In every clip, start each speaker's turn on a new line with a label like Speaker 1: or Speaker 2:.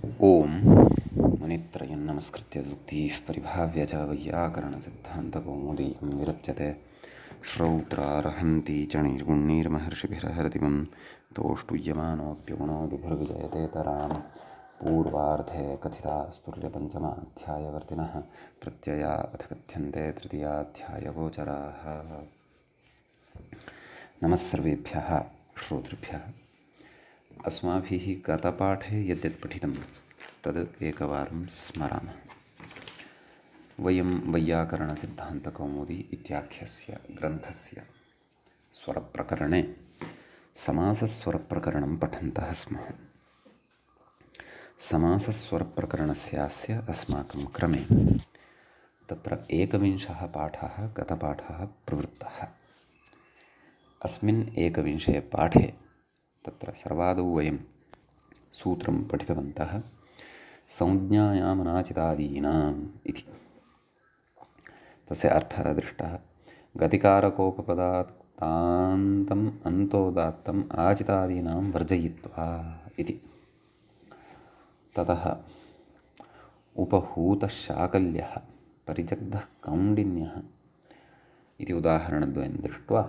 Speaker 1: ओम मुनित्रयं नमस्कृत्य युक्तिः परिभाव्य च वैयाकरणसिद्धान्तकौमुदीं विरच्यते श्रौत्रार्हन्ति च निर्गुणैर्महर्षिभिरहरतिमं तोष्टुयमानोऽप्यगुणो विभुर्विजयतेतरां पूर्वार्धे कथितास्तुल्यपञ्चमाध्यायवर्तिनः प्रत्यया अथ कथ्यन्ते तृतीयाध्यायगोचराः। नमः सर्वेभ्यः श्रोतृभ्यः। अस्माभिः गतपाठे यद्यत् पठितं तद् एकवारं स्मरामः। वयं वैयाकरणसिद्धान्तकौमुदी इत्याख्यस्य ग्रन्थस्य स्वरप्रकरणे समासस्वरप्रकरणं पठन्तः स्मः। समासस्वरप्रकरणस्यास्य अस्माकं क्रमे तत्र एकविंशः पाठः गतपाठः प्रवृत्तः। अस्मिन् एकविंशे पाठे तत्र सर्वादौ वयं सूत्रं पठितवन्तः संज्ञायामनाचितादीनाम् इति। तस्य अर्थः दृष्टः। गतिकारकोपपदात्तान्तम् अन्तोदात्तम् आचितादीनां वर्जयित्वा इति। ततः उपहूतशाकल्यः परिजग्धः कौण्डिन्यः इति उदाहरणद्वयं दृष्ट्वा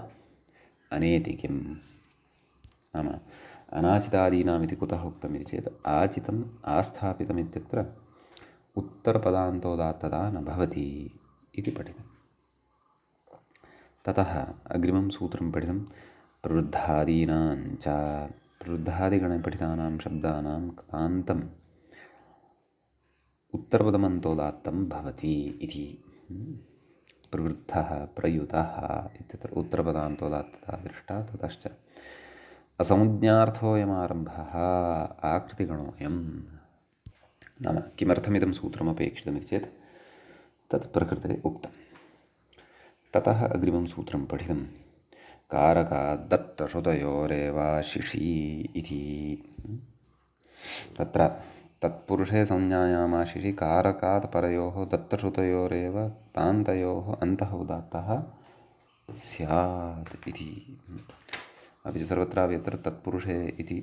Speaker 1: अनेति किं नाम अनाचितादीनामिति कुतः उक्तमिति चेत् आचितम् आस्थापितमित्यत्र उत्तरपदान्तोदात्तता न भवति इति पठितम्। ततः अग्रिमं सूत्रं पठितं प्रवृद्धादीनाञ्च प्रवृद्धादिगणे पठितानां शब्दानां क्तान्तम् उत्तरपदमन्तोदात्तं भवति इति। प्रवृद्धः प्रयुतः इत्यत्र उत्तरपदान्तोदात्तता दृष्टा। ततश्च असंज्ञार्थोऽयमारम्भः आकृतिगणोऽयं। नाम किमर्थमिदं सूत्रमपेक्षितमिति चेत् तत् प्रकृते उक्तं। ततः अग्रिमं सूत्रं पठितं कारकादत्तश्रुतयोरेवाशिषी इति। तत्र तत्पुरुषे संज्ञायामाशिषि कारकात् परयोः दत्तश्रुतयोरेव तान्तयोः अन्तः उदात्तः स्यात् इति। अपि च सर्वत्रापि यत्र तत्पुरुषे इति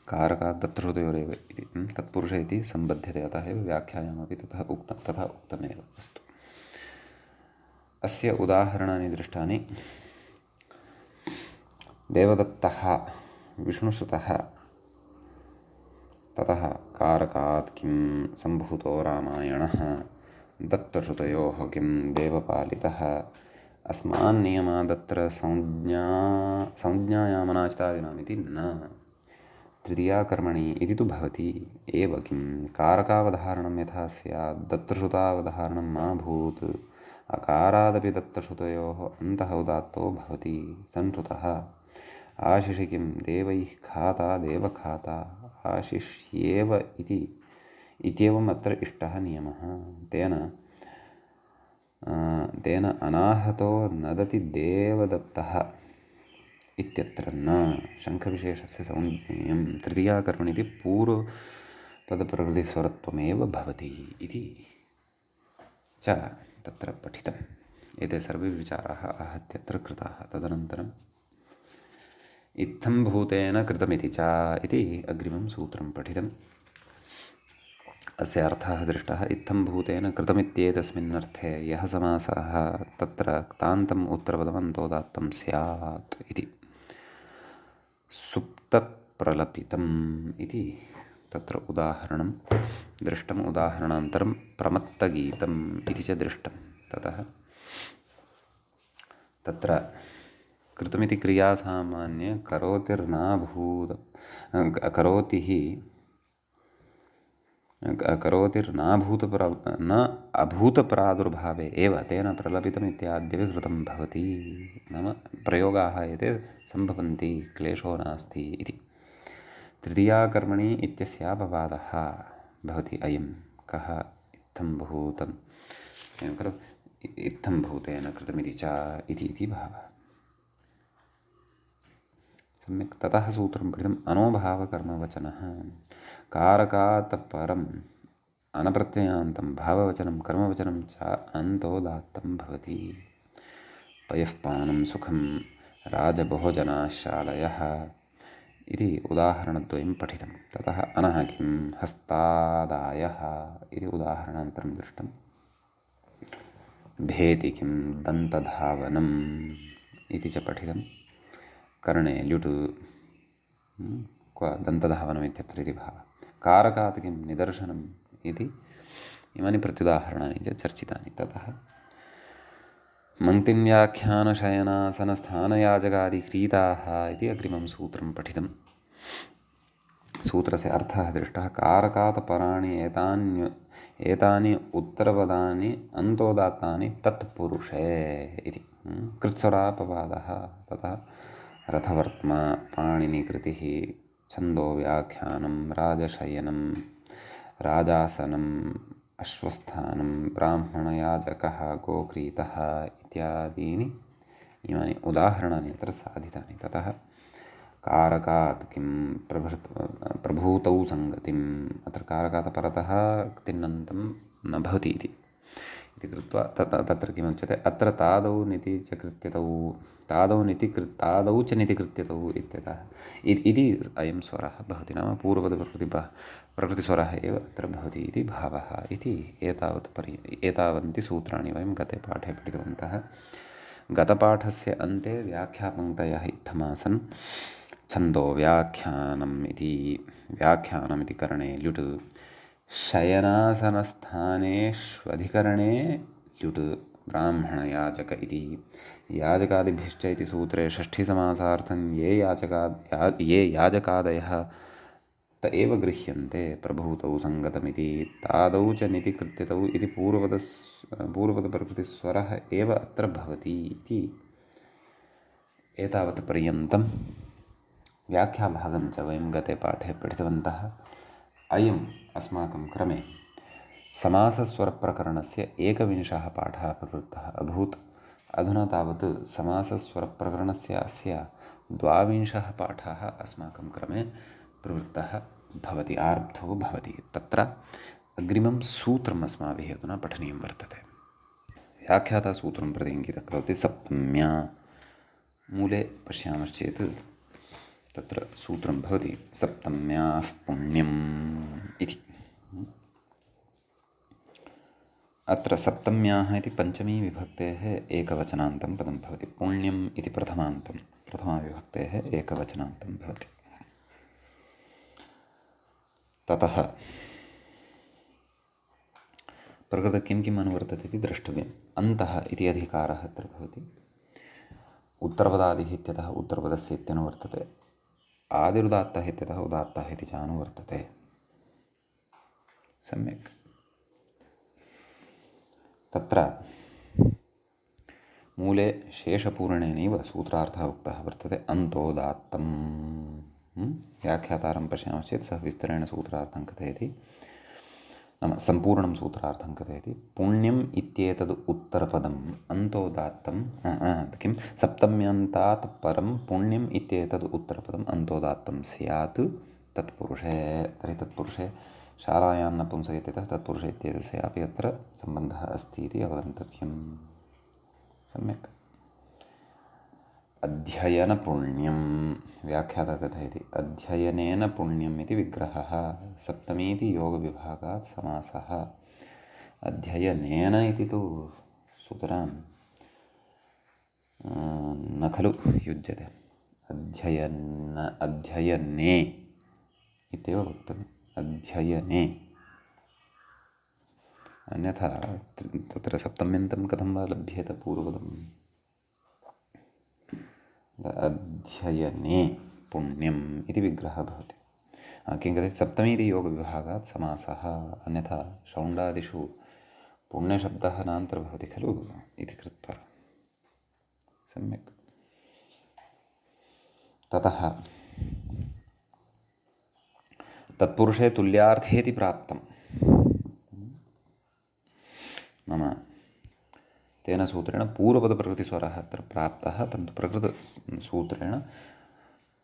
Speaker 1: कारकात् दत्तश्रुतयोरेव इति तत्पुरुषे इति सम्बध्यते, अतः एव व्याख्यायामपि तथा उक्तमेव। अस्तु, अस्य उदाहरणानि दृष्टानि। देवदत्तः विष्णुसुतः ततः कारकात् किं सम्भूतो रामायणः, दत्तश्रुतयोः किं देवपालितः, अस्मान्नियमादत्र संज्ञायामनाचितादीनामिति न तृतीयाकर्मणि इति तु भवति एव। किं कारकावधारणं यथा स्यात् दत्तश्रुतावधारणं मा भूत्, अकारादपि दत्तश्रुतयोः अन्तः उदात्तो भवति संश्रुतः। आशिषि किं देवैः खाता देवखाता आशिष्येव इति इत्येवम् अत्र इष्टः नियमः। तेन अनाहतो नदति देवदत्तः इत्यत्र न शङ्खविशेषस्य सौज्ञेयं तृतीयाकर्मणि इति पूर्वपदप्रकृतिस्वरत्वमेव भवति इति च तत्र पठितम्। एते सर्वे विचाराः आहत्यत्र कृताः। तदनन्तरम् इत्थं भूतेन कृतमिति च इति अग्रिमं सूत्रं पठितम्। अस्य अर्थः दृष्टः। इत्थं भूतेन कृतमित्येतस्मिन्नर्थे यः समासः तत्र क्तान्तम् उत्तरपदमन्तोदात्तं स्यात् इति। सुप्तप्रलपितम् इति तत्र उदाहरणं दृष्टम्। उदाहरणान्तरं प्रमत्तगीतम् इति च दृष्टं। ततः तत्र कृतमिति क्रियासामान्ये न अभूतप्रादुर्भावे एव तेन प्रलपितमित्याद्यपि कृतं भवति। नाम प्रयोगाः एते सम्भवन्ति, क्लेशो नास्ति इति। तृतीयाकर्मणि इत्यस्यापवादः भवति अयं। कः इत्थं भूतम् इत्थं भूतेन कृतमिति च इति भावः सम्यक्। ततः सूत्रं पठितम् अनोभावकर्मवचनः कारकात् परम् अनप्रत्ययान्तं भाववचनं कर्मवचनं च अन्तोदात्तं भवति। पयः पानं सुखं राजभोजनाशालयः इति उदाहरणद्वयं पठितं। ततः अनः किं हस्तादायः इति उदाहरणान्तरं दृष्टं। भेति किं दन्तधावनम् इति च पठितं। कर्णे ल्युट् क्व दन्तधावनम् इत्यत्र इति भावः। कारकात् किं निदर्शनम् इति इमानि प्रत्युदाहरणानि च चर्चितानि। ततः मङ्क्तिव्याख्यानशयनासनस्थानयाजकादिक्रीताः इति अग्रिमं सूत्रं पठितं। सूत्रस्य अर्थः दृष्टः। कारकात् पराणि एतानि उत्तरपदानि अन्तोदात्तानि तत्पुरुषे इति। कृत्स्वरापवादः। ततः रथवर्त्मा, पाणिनिकृतिः, छन्दोव्याख्यानं, राजशयनं, राजासनम्, अश्वस्थानं, ब्राह्मणयाजकः, गोक्रीतः इत्यादीनि इमानि उदाहरणानि अत्र साधितानि। ततः कारकात् किं प्रभूतौ सङ्गतिम्, अत्र कारकात् परतः तिङन्तं न भवति इति कृत्वा तत्र किमुच्यते, अत्र तादौ निति च कृत्यतौ, तादौ च निति कृत्यतौ इत्यतः इति अयं स्वरः भवति। नाम प्रकृतिस्वरः एव अत्र भवति इति भावः इति एतावन्ति सूत्राणि वयं गते पाठे पठितवन्तः। गतपाठस्य अन्ते व्याख्यापङ्क्तयः इत्थमासन्। छन्दो व्याख्यानम् इति करणे ल्युट्, शयनासनस्थानेष्वधिकरणे ल्युट् ब्राह्मणयाजक इति। याजकादिभिश्च इति सूत्रे षष्ठीसमासार्थं ये याजकादयः त एव गृह्यन्ते प्रभूतौ सङ्गतमिति। तादौ च निति कृत्यतौ इति पूर्वपदप्रकृतिस्वरः एव अत्र भवति इति एतावत् पर्यन्तं व्याख्याभागं च वयं गते पाठे पठितवन्तः। अयम् अस्माकं क्रमे समासस्वरप्रकरणस्य 21 पाठः प्रवृत्तः अभूत्। अधुना तावत् समासस्वरप्रकरणस्य अस्य 22 पाठः अस्माकं क्रमे प्रवृत्तः भवति, आरब्धो भवति। तत्र अग्रिमं सूत्रम् अस्माभिः अधुना पठनीयं वर्तते। व्याख्याता सूत्रं प्रति इङ्गितं करोति। सप्तम्या मूले पश्यामश्चेत् तत्र सूत्रं भवति सप्तम्याः पुण्यम् इति। अत्र सप्तम्याः इति पञ्चमी विभक्तेः एकवचनान्तं पदं भवति। पुण्यम् इति प्रथमाविभक्तेः एकवचनान्तं भवति। ततः प्रकृते किं किम् अनुवर्तते इति द्रष्टव्यम्। अन्तः इति अधिकारः अत्र भवति। उत्तरपदादिः इत्यतः उत्तरपदस्य इत्यनुवर्तते। आदिरुदात्तः इत्यतः उदात्तः इति च अनुवर्तते। सम्यक्। तत्र मूले शेषपूरणेनैव सूत्रार्थः उक्तः वर्तते। अन्तोदात्तं व्याख्यातारं पश्यामश्चेत् सः विस्तरेण सूत्रार्थं कथयति। नाम सम्पूर्णं सूत्रार्थं कथयति। पुण्यम् इत्येतद् उत्तरपदम् अन्तोदात्तं किं सप्तम्यन्तात् परं पुण्यम् इत्येतद् उत्तरपदम् अन्तोदात्तं स्यात् तत्पुरुषे। तर्हि तत्पुरुषे शालायां नपुंसक इत्यतः तत्पुरुषे इत्येतस्यापि अत्र सम्बन्धः अस्ति इति अवगन्तव्यम्। सम्यक्। अध्ययनपुण्यं व्याख्याता कथयति। अध्ययनेन पुण्यम् इति विग्रहः। सप्तमीति योगविभागात् समासः। अध्ययनेन इति तु सुतरां न खलु युज्यते। अध्ययने इत्येव वक्तव्यम्। अध्ययने। अन्यथा तत्र सप्तम्यन्तं कथं वा लभ्येत पूर्वपदम्। अध्ययने पुण्यम् इति विग्रहः भवति। किं कथयति। सप्तमीति योगविभागात् समासः। अन्यथा शौण्डादिषु पुण्यशब्दः नान्तर्भवति खलु इति कृत्वा। सम्यक्। ततः तत्पुरुषे तुल्यार्थेति प्राप्तं। नाम तेन सूत्रेण पूर्वपदप्रकृतिस्वरः अत्र प्राप्तः, परन्तु प्रकृतसूत्रेण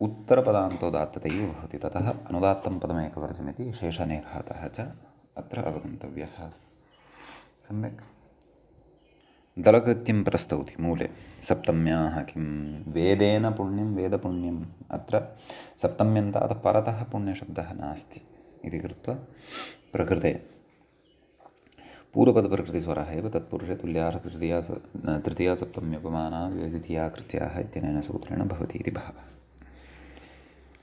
Speaker 1: उत्तरपदान्तोदात्तत एव भवति। ततः अनुदात्तं पदमेकवर्जमिति शेषानेघातः च अत्र अवगन्तव्यः। सम्यक्। दलकृत्यं प्रस्तौति मूले सप्तम्याः किं वेदेन पुण्यं वेदपुण्यम् अत्र सप्तम्यन्तात् परतः पुण्यशब्दः नास्ति इति कृत्वा प्रकृते पूर्वपदप्रकृतिस्वरः एव तत्पुरुषे तुल्यार्थ तृतीया सप्तम्युपमाना द्वितीया कृत्याः इत्यनेन सूत्रेण भवति इति भावः।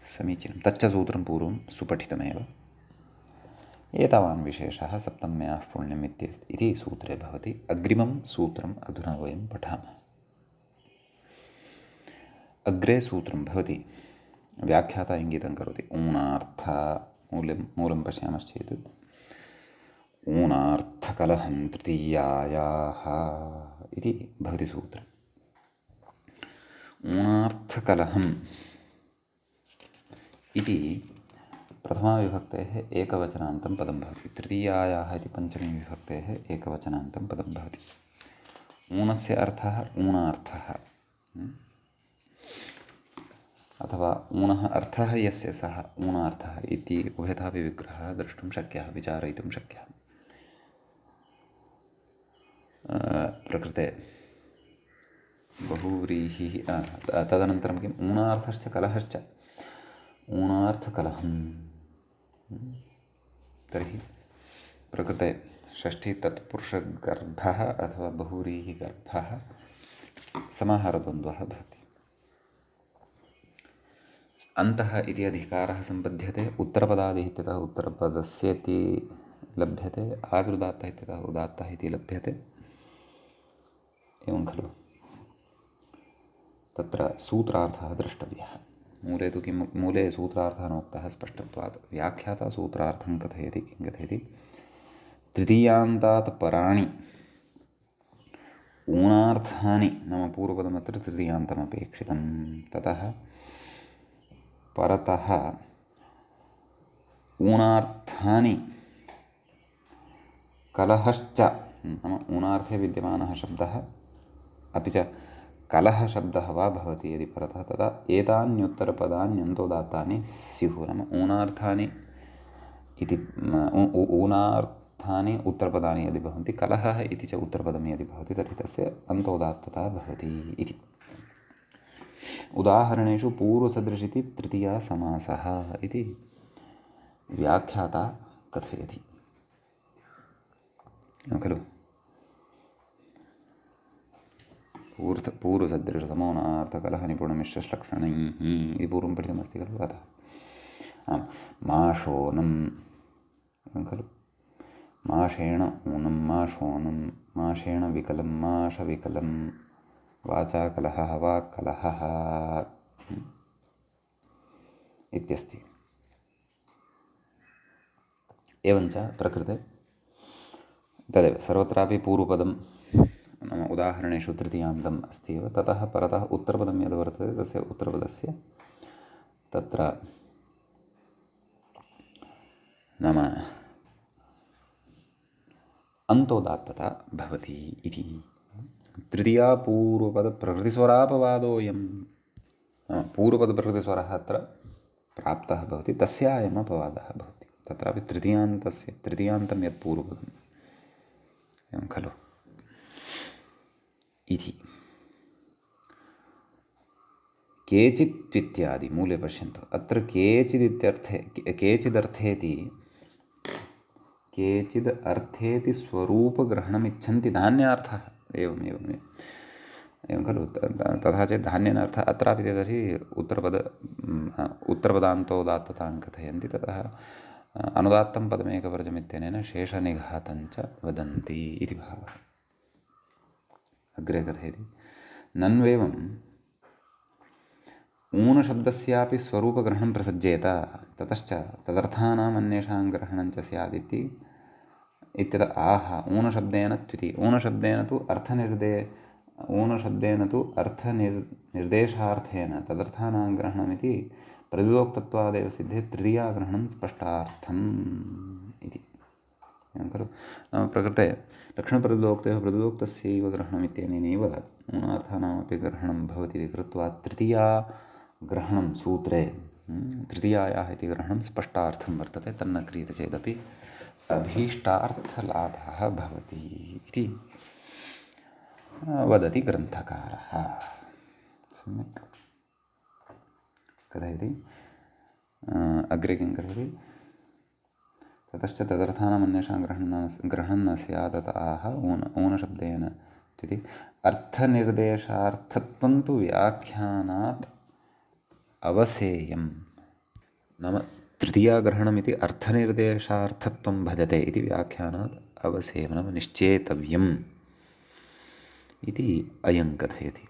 Speaker 1: समीचीनं। तच्च सूत्रं पूर्वं सुपठितमेव। एतावान् विशेषः सप्तम्याः पुण्यम् इति सूत्रे भवति। अग्रिमं सूत्रम् अधुना वयं पठामः। अग्रे सूत्रं भवति व्याख्याता इङ्गितं करोति ऊणार्थ मूलं पश्यामश्चेत् ऊणार्थकलहं तृतीयायाः इति भवति सूत्रम्। ऊणार्थकलहम् इति प्रथमाविभक्तेः एकवचनान्तं पदं भवति। तृतीयायाः इति पञ्चमी विभक्तेः एकवचनान्तं पदं भवति। ऊणस्य अर्थः ऊणार्थः अथवा ऊणः अर्थः यस्य सः ऊणार्थः इति उभयथापि विग्रहः द्रष्टुं शक्यः, विचारयितुं शक्यः। प्रकृते बहुव्रीहिः तदनन्तरं किम् ऊणार्थश्च कलहश्च ऊणार्थकलहं तर्हि प्रकृते षष्ठी तत्पुरुषगर्भः अथवा बहुव्रीहिगर्भः समाहारद्वन्द्वः भवति। अन्तः इति अधिकारः सम्बध्यते उत्तरपदादिः इत्यतः उत्तरपदस्येति लभ्यते, आविरुदात्तः इत्यतः उदात्तः इति लभ्यते। एवं खलु तत्र सूत्रार्थः द्रष्टव्यः। मूले तु किं मूले सूत्रार्थः नोक्तः स्पष्टत्वात् व्याख्याता सूत्रार्थं कथयति। किं कथयति? तृतीयान्तात् पराणि ऊणार्थानि नाम पूर्वपदमत्र तृतीयान्तमपेक्षितं, ततः परतः ऊणार्थानि कलहश्च नाम ऊणार्थे विद्यमानः शब्दः अपि च कलहशब्दः वा भवति यदि परतः, तदा एतान्युत्तरपदान्यन्तोदात्तानि स्युः। नाम ऊणार्थानि इति ऊणार्थानि उत्तरपदानि यदि भवन्ति, कलहः इति च उत्तरपदं यदि भवति, तर्हि तस्य अन्तोदात्तता भवति इति। उदाहरणेषु पूर्वसदृशिति तृतीया समासः इति व्याख्याता कथयति खलु। पूर्वसदृशसमोनार्थकलहनिपुणमिश्रलक्षणैः इति पूर्वं पठितमस्ति खलु। अतः आम् माशोनं खलु, माशेण ऊनं माशोनं, माशेण विकलं माशविकलं, वाचाकलहः वाक्कलहः इत्यस्ति। एवञ्च प्रकृते तदेव सर्वत्रापि पूर्वपदं नाम उदाहरणेषु तृतीयान्तम् अस्ति एव, ततः परतः उत्तरपदं यद् वर्तते तस्य उत्तरपदस्य तत्र नाम अन्तोदात्तता भवति इति। तृतीया पूर्वपदप्रकृतिस्वरापवादोऽयं पूर्वपदप्रकृतिस्वरः अत्र प्राप्तः भवति, तस्य अयम् अपवादः भवति। तत्रापि तृतीयान्तं यत् पूर्वपदम् एवं खलु इति। केचित् इत्यादि मूले पश्यन्तु। अत्र केचिदर्थेति स्वरूपग्रहणमिच्छन्ति धान्यार्थः एवं खलु। तथा चेत् धान्येनार्थः अत्रापि तर्हि उत्तरपदान्तोदात्ततां कथयन्ति, ततः अनुदात्तं पदमेकवर्जमित्यनेन शेषनिघातञ्च वदन्ति इति भावः। अग्रे कथयति नन्वेवं ऊनशब्दस्यापि स्वरूपग्रहणं प्रसज्येत, ततश्च तदर्थानाम् अन्येषां ग्रहणं च स्यादिति इत्यत आह ऊनशब्देन त्विति। ऊनशब्देन तु अर्थनिर्देशार्थेन तदर्थानां ग्रहणमिति प्रतिदोक्तत्वादेव सिद्धे तृतीयाग्रहणं स्पष्टार्थम् इति खलु। नाम प्रकृते लक्षणप्रतिदोक्तयोः प्रतिदोक्तस्यैव ग्रहणमित्यनेनैव ऊणार्थानामपि ग्रहणं भवति इति कृत्वा तृतीयाग्रहणं सूत्रे तृतीयायाः इति ग्रहणं स्पष्टार्थं वर्तते। तन्न क्रियते चेदपि अभीष्टार्थलाभः भवति इति वदति ग्रन्थकारः। सम्यक्। कथयति अग्रे किं करोति? ततश्च तदर्थानाम् अन्येषां ग्रहणं न स्यात् तत आह ऊनशब्देन इति अर्थनिर्देशार्थत्वं तु व्याख्यानात् अवसेयम्। नाम तृतीयाग्रहणमिति अर्थनिर्देशार्थत्वं भजते इति व्याख्यानात् अवसेयं नाम निश्चेतव्यम् इति अयं कथयति।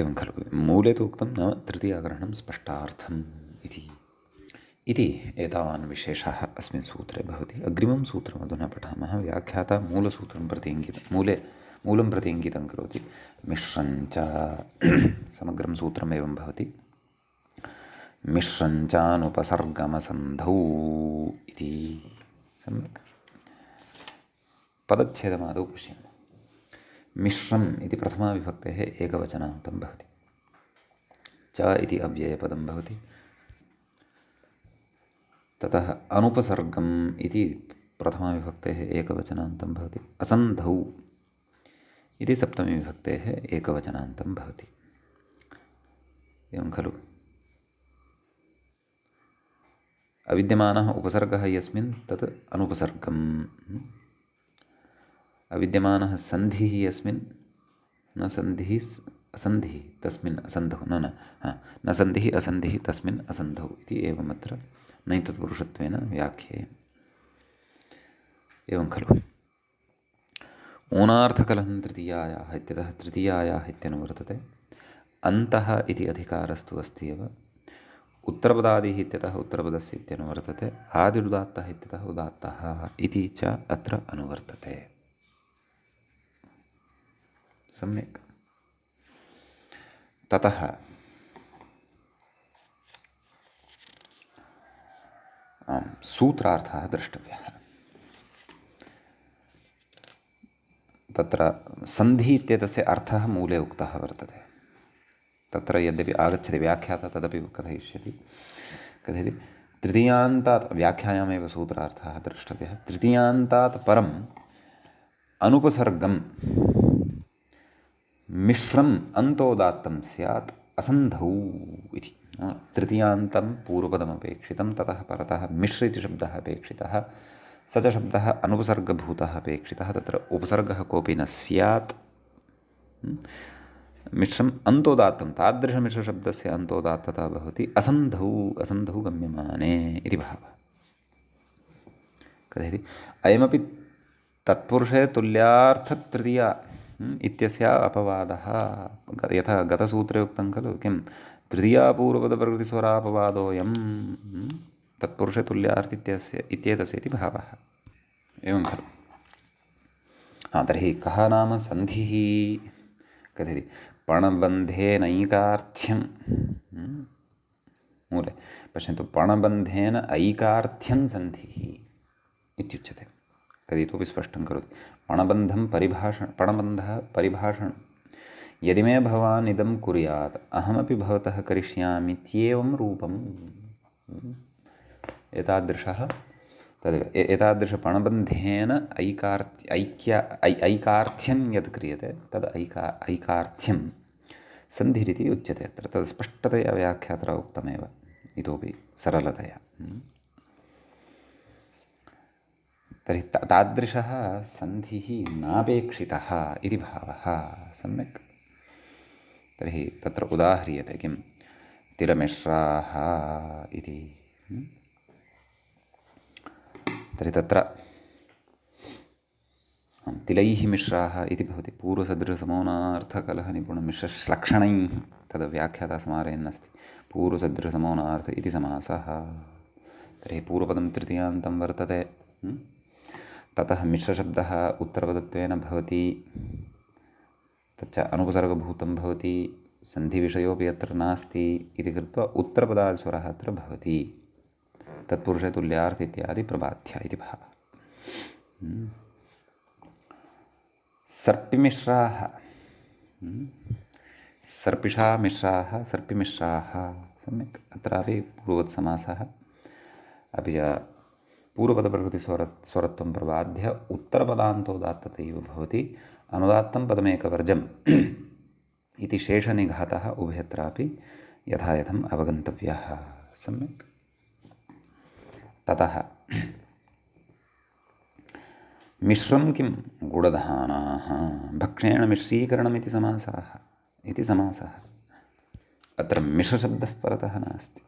Speaker 1: एवं खलु मूले तु उक्तं नाम तृतीयाग्रहणं स्पष्टार्थम् इति एतावान् विशेषः अस्मिन् सूत्रे भवति। अग्रिमं सूत्रम् अधुना पठामः। व्याख्याता मूलसूत्रं प्रति मूलं प्रति इङ्गितं करोति। मिश्रञ्च समग्रं सूत्रम् एवं भवति। मिश्रञ्चानुपसर्गमसन्धौ इति। सम्यक्। पदच्छेदमादौ पश्यामः। मिश्रम् इति प्रथमाविभक्तेः एकवचनान्तं भवति। च इति अव्ययपदं भवति। ततः अनुपसर्गम् इति प्रथमाविभक्तेः एकवचनान्तं भवति। असन्धौ इति सप्तमीविभक्तेः एकवचनान्तं भवति। एवं खलु। अविद्यमानः उपसर्गः यस्मिन् तत् अनुपसर्गम्। अविद्यमानः सन्धिः यस्मिन् न सन्धिः असन्धिः तस्मिन् असन्धौ न सन्धिः असन्धिः तस्मिन् असन्धौ इति एवमत्र नैतत्पुरुषत्वेन व्याख्येयम्। एवं खलु। ऊनार्थकलहं तृतीयायाः इत्यतः तृतीयायाः इत्यनुवर्तते। अन्तः इति अधिकारस्तु अस्ति एव। उत्तरपदादिः इत्यतः उत्तरपदस्य इत्यनुवर्तते। आदिरुदात्तः इत्यतः उदात्तः इति च अत्र अनुवर्तते। सम्यक्। ततः सूत्रार्थः द्रष्टव्यः। तत्र सन्धि इत्येतस्य अर्थः मूले उक्तः वर्तते। तत्र यद्यपि आगच्छति व्याख्याता तदपि कथयिष्यति। कथयति तृतीयान्तात् व्याख्यायामेव सूत्रार्थः द्रष्टव्यः। तृतीयान्तात् परम् अनुपसर्गं मिश्रम् अन्तोदात्तं स्यात् असन्धौ इति। तृतीयान्तं पूर्वपदमपेक्षितं ततः परतः मिश्र इति शब्दः अपेक्षितः। स च शब्दः अनुपसर्गभूतः अपेक्षितः। तत्र उपसर्गः कोऽपि न स्यात्। मिश्रम् अन्तोदात्तं तादृशमिश्रशब्दस्य अन्तोदात्तता भवति असन्धौ गम्यमाने इति भावः। कथयति अयमपि तत्पुरुषे तुल्यार्थतृतीया इत्यस्य अपवादः। यथा गतसूत्रे उक्तं खलु किं तृतीयापूर्वपदप्रकृतिस्वरापवादोऽयं तत्पुरुषे तुल्यार्थ इत्येतस्य इति भावः। एवं खलु। तर्हि कः नाम सन्धिः? कथयति पणबन्धेनैकार्थ्यं मूले पश्यन्तु पणबन्धेन ऐकार्थ्यं सन्धिः इत्युच्यते। तद् इतोपि स्पष्टं करोति। पणबन्धः परिभाषणं यदि मे भवान् इदं कुर्यात् अहमपि भवतः करिष्यामीत्येवं रूपम्। एतादृशः तदेव एतादृशपणबन्धेन ऐकार्थ्यं यत् क्रियते तद् ऐकार्थ्यं सन्धिरिति उच्यते। अत्र तद् स्पष्टतया व्याख्यात्रा उक्तमेव इतोपि सरलतया। तर्हि तादृशः सन्धिः नापेक्षितः इति भावः। सम्यक्। तर्हि तत्र उदाह्रियते किं तिलमिश्राः इति। तर्हि तत्र तिलैः मिश्राः इति भवति। पूर्वसदृशसमोनार्थकलहनिपुणमिश्रश्लक्षणैः तद् व्याख्याता स्मारयन्नस्ति। पूर्वसदृशसमोनार्थ इति समासः। तर्हि पूर्वपदं तृतीयान्तं वर्तते। ततः मिश्रशब्दः उत्तरपदत्वेन भवति। तच्च अनुपसर्गभूतं भवति। सन्धिविषयोऽपि अत्र नास्ति इति कृत्वा उत्तरपदादिस्वरः अत्र भवति। तत्पुरुषे तुल्यार्थ इत्यादि प्रबाध्य इति भावः। सर्पिमिश्राः सर्पिषा मिश्राः सर्पिमिश्राः। सम्यक्। अत्रापि पूर्ववत्समासः। अपि च पूर्वपदप्रकृतिस्वरत्वं प्रबाध्य उत्तरपदान्तोदात्तत इव भवति अनुदात्तं पदमेकवर्जम् इति शेषनिघातः उभयत्रापि यथायथम् अवगन्तव्यः। सम्यक्। ततः मिश्रं किं गुडधानाः भक्षेण मिश्रीकरणमिति समासः। अत्र मिश्रशब्दः परतः नास्ति।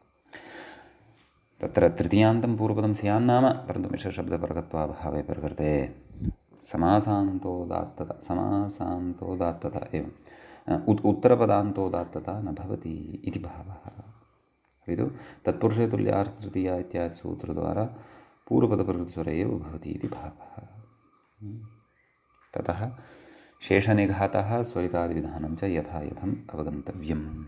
Speaker 1: तत्र तृतीयान्तं पूर्वपदं स्यान्नाम परन्तु मिश्रशब्दपरकत्वाभावे प्रकृते समासान्तोदात्तता एवं उत्तरपदान्तोदात्तता न भवति इति भावः। इति तत्पुरुषे तुल्यार्थतृतीया इत्यादि सूत्रद्वारा पूर्वपदप्रकृतिस्वरे एव भवति इति भावः। ततः शेषनिघातः स्वरितादिविधानं च यथायथम् अवगन्तव्यम्।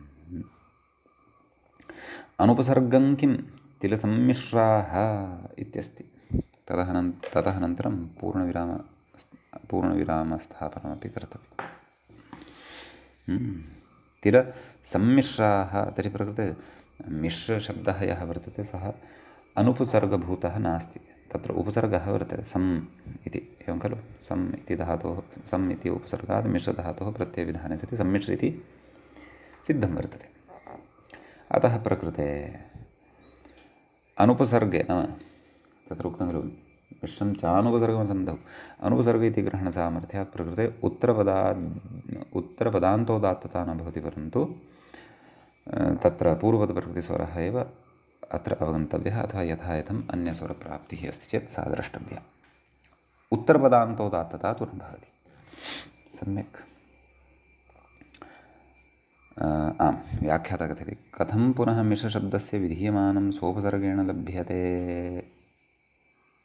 Speaker 1: अनुपसर्गं किं तिलसम्मिश्राः इत्यस्ति। ततः अनन्तरं पूर्णविरामस्थापनमपि कर्तव्यम्। तिलसम्मिश्राः तर्हि प्रकृते मिश्रशब्दः यः वर्तते सः अनुपसर्गभूतः नास्ति। तत्र उपसर्गः वर्तते सम् इति, एवं खलु। सम् इति धातोः, सम् इति उपसर्गात् मिश्रधातोः प्रत्ययविधाने सति सम्मिश्र इति सिद्धं वर्तते। अतः प्रकृते अनुपसर्गे नाम तत्र उक्तं खलु मिश्रं चानुपसर्गमसन्धौ अनुपसर्ग इति ग्रहणसामर्थ्यात् प्रकृते उत्तरपदान्तोदात्तता न भवति, परन्तु तत्र पूर्वपदप्रकृतिस्वरः एव अत्र अवगन्तव्यः अथवा यथायथम् अन्यस्वरप्राप्तिः अस्ति चेत् सा द्रष्टव्या। उत्तरपदान्तोदात्तता तु न भवति। सम्यक्। आम्, व्याख्याता कथयति कथं पुनः मिश्रशब्दस्य विधीयमानं सोपसर्गेण लभ्यते।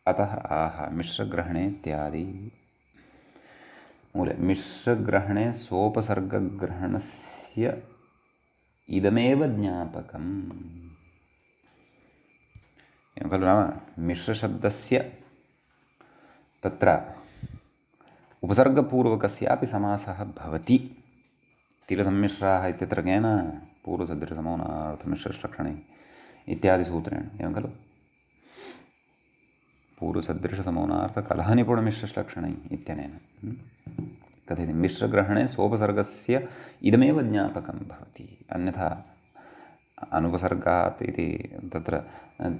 Speaker 1: अतः आह मिश्रग्रहणे इत्यादि मूले मिश्रग्रहणे सोपसर्गग्रहणस्य इदमेव ज्ञापकम्। एवं खलु। नाम मिश्रशब्दस्य तत्र उपसर्गपूर्वकस्यापि समासः भवति। तिलसम्मिश्राः इत्यत्र केन पूर्वसदृशसमोनार्थमिश्रलक्षणे इत्यादि सूत्रेण, एवं खलु। पूर्वसदृशसमोनार्थकलहनिपुणमिश्रलक्षणै इत्यनेन कथयति मिश्रग्रहणे सोपसर्गस्य इदमेव ज्ञापकं भवति। अन्यथा अनुपसर्गात् इति तत्र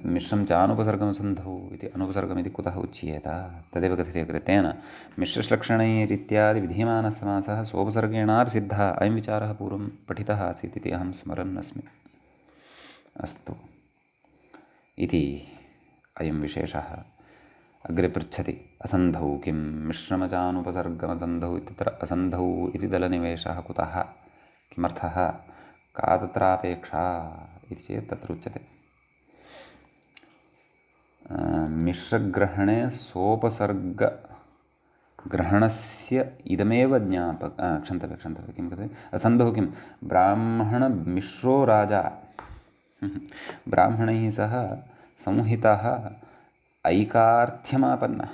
Speaker 1: मिश्रं चानुपसर्गमसन्धौ इति अनुपसर्गमिति कुतः उच्येत। तदेव कथयति अग्रे तेन मिश्रश्लक्षणैरित्यादि विधीयमानः समासः सोपसर्गेणापि सिद्धः। अयं विचारः पूर्वं पठितः आसीत् इति अहं स्मरन् अस्मि। अस्तु इति अयं विशेषः। अग्रे पृच्छति असन्धौ किं मिश्रमचानुपसर्गमसन्धौ इत्यत्र असन्धौ इति दलनिवेशः कुतः, किमर्थः, का तत्रापेक्षा इति चेत् तत्र उच्यते मिश्रग्रहणे सोपसर्गग्रहणस्य इदमेव क्षन्तव्य किं कथयति असन्धौ किं ब्राह्मणमिश्रो राजा ब्राह्मणैः सह संहितः ऐकार्थ्यमापन्नः,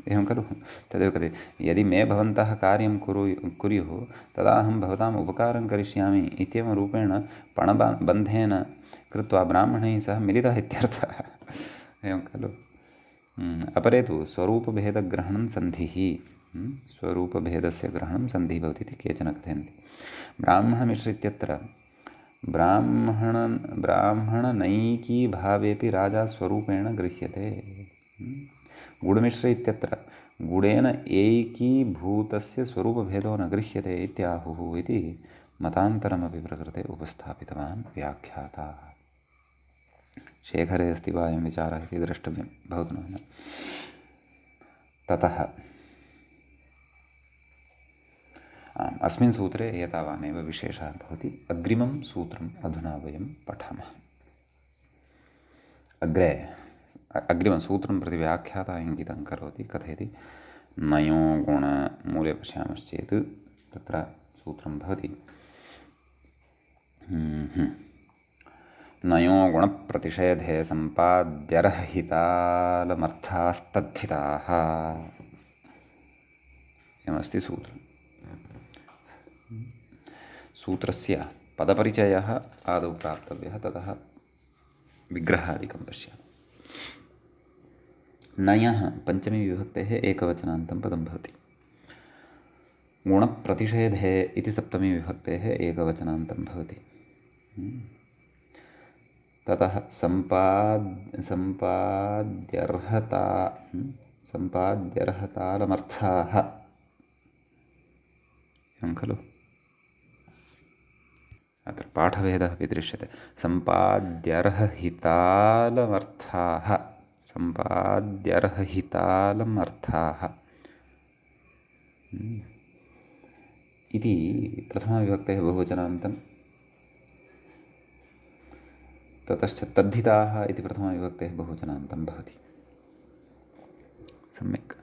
Speaker 1: एवं खलु। तदेव कथयति यदि मे भवन्तः कार्यं कुर्युः तदा अहं भवताम् उपकारं करिष्यामि इत्येवं रूपेण पणबन्धेन कृत्वा ब्राह्मणैः सह मिलितः इत्यर्थः, एवं खलु। अपरे तु स्वरूपभेदग्रहणं सन्धिः, स्वरूपभेदस्य ग्रहणं सन्धिः भवति इति केचन कथयन्ति। ब्राह्मणमिश्र इत्यत्र ब्राह्मणनैकी भावेपि राजा स्वरूपेण गृह्यते। गुडमिश्र इत्यत्र गुडेन ऐकीभूतस्य स्वरूपभेदो न गृह्यते इत्याहुः इति मतान्तरमपि प्रकृते उपस्थापितवान् व्याख्याता। शेखरे अस्ति वा अयं विचारः इति द्रष्टव्यं भवतु न। ततः अस्मिन् सूत्रे एतावानेव विशेषः भवति। अग्रिमं सूत्रम् अधुना वयं पठामः। अग्रिमं सूत्रं प्रति व्याख्याता इङ्गितं करोति, कथयति नयो गुणमूले पश्यामश्चेत् तत्र सूत्रं भवति नयो गुणप्रतिषेधे सम्पाद्यर्हितालमर्थास्तद्धिताः एवमस्ति सूत्रम्। सूत्रस्य पदपरिचयः आदौ प्राप्तव्यः, ततः विग्रहादिकं पश्यामः। नयः पञ्चमी विभक्तेः एकवचनान्तं पदं भवति। गुणप्रतिषेधे इति सप्तमी विभक्तेः एकवचनान्तं भवति। ततः सम्पाद्यर्हतालमर्थाः एवं खलु। अत्र पाठभेदः अपि दृश्यते। सम्पाद्यर्हहितालमर्थाः इति प्रथमाविभक्तेः बहुवचनान्तं। ततश्च तद्धिताः इति प्रथमाविभक्तेः बहुवचनान्तं भवति। सम्यक्।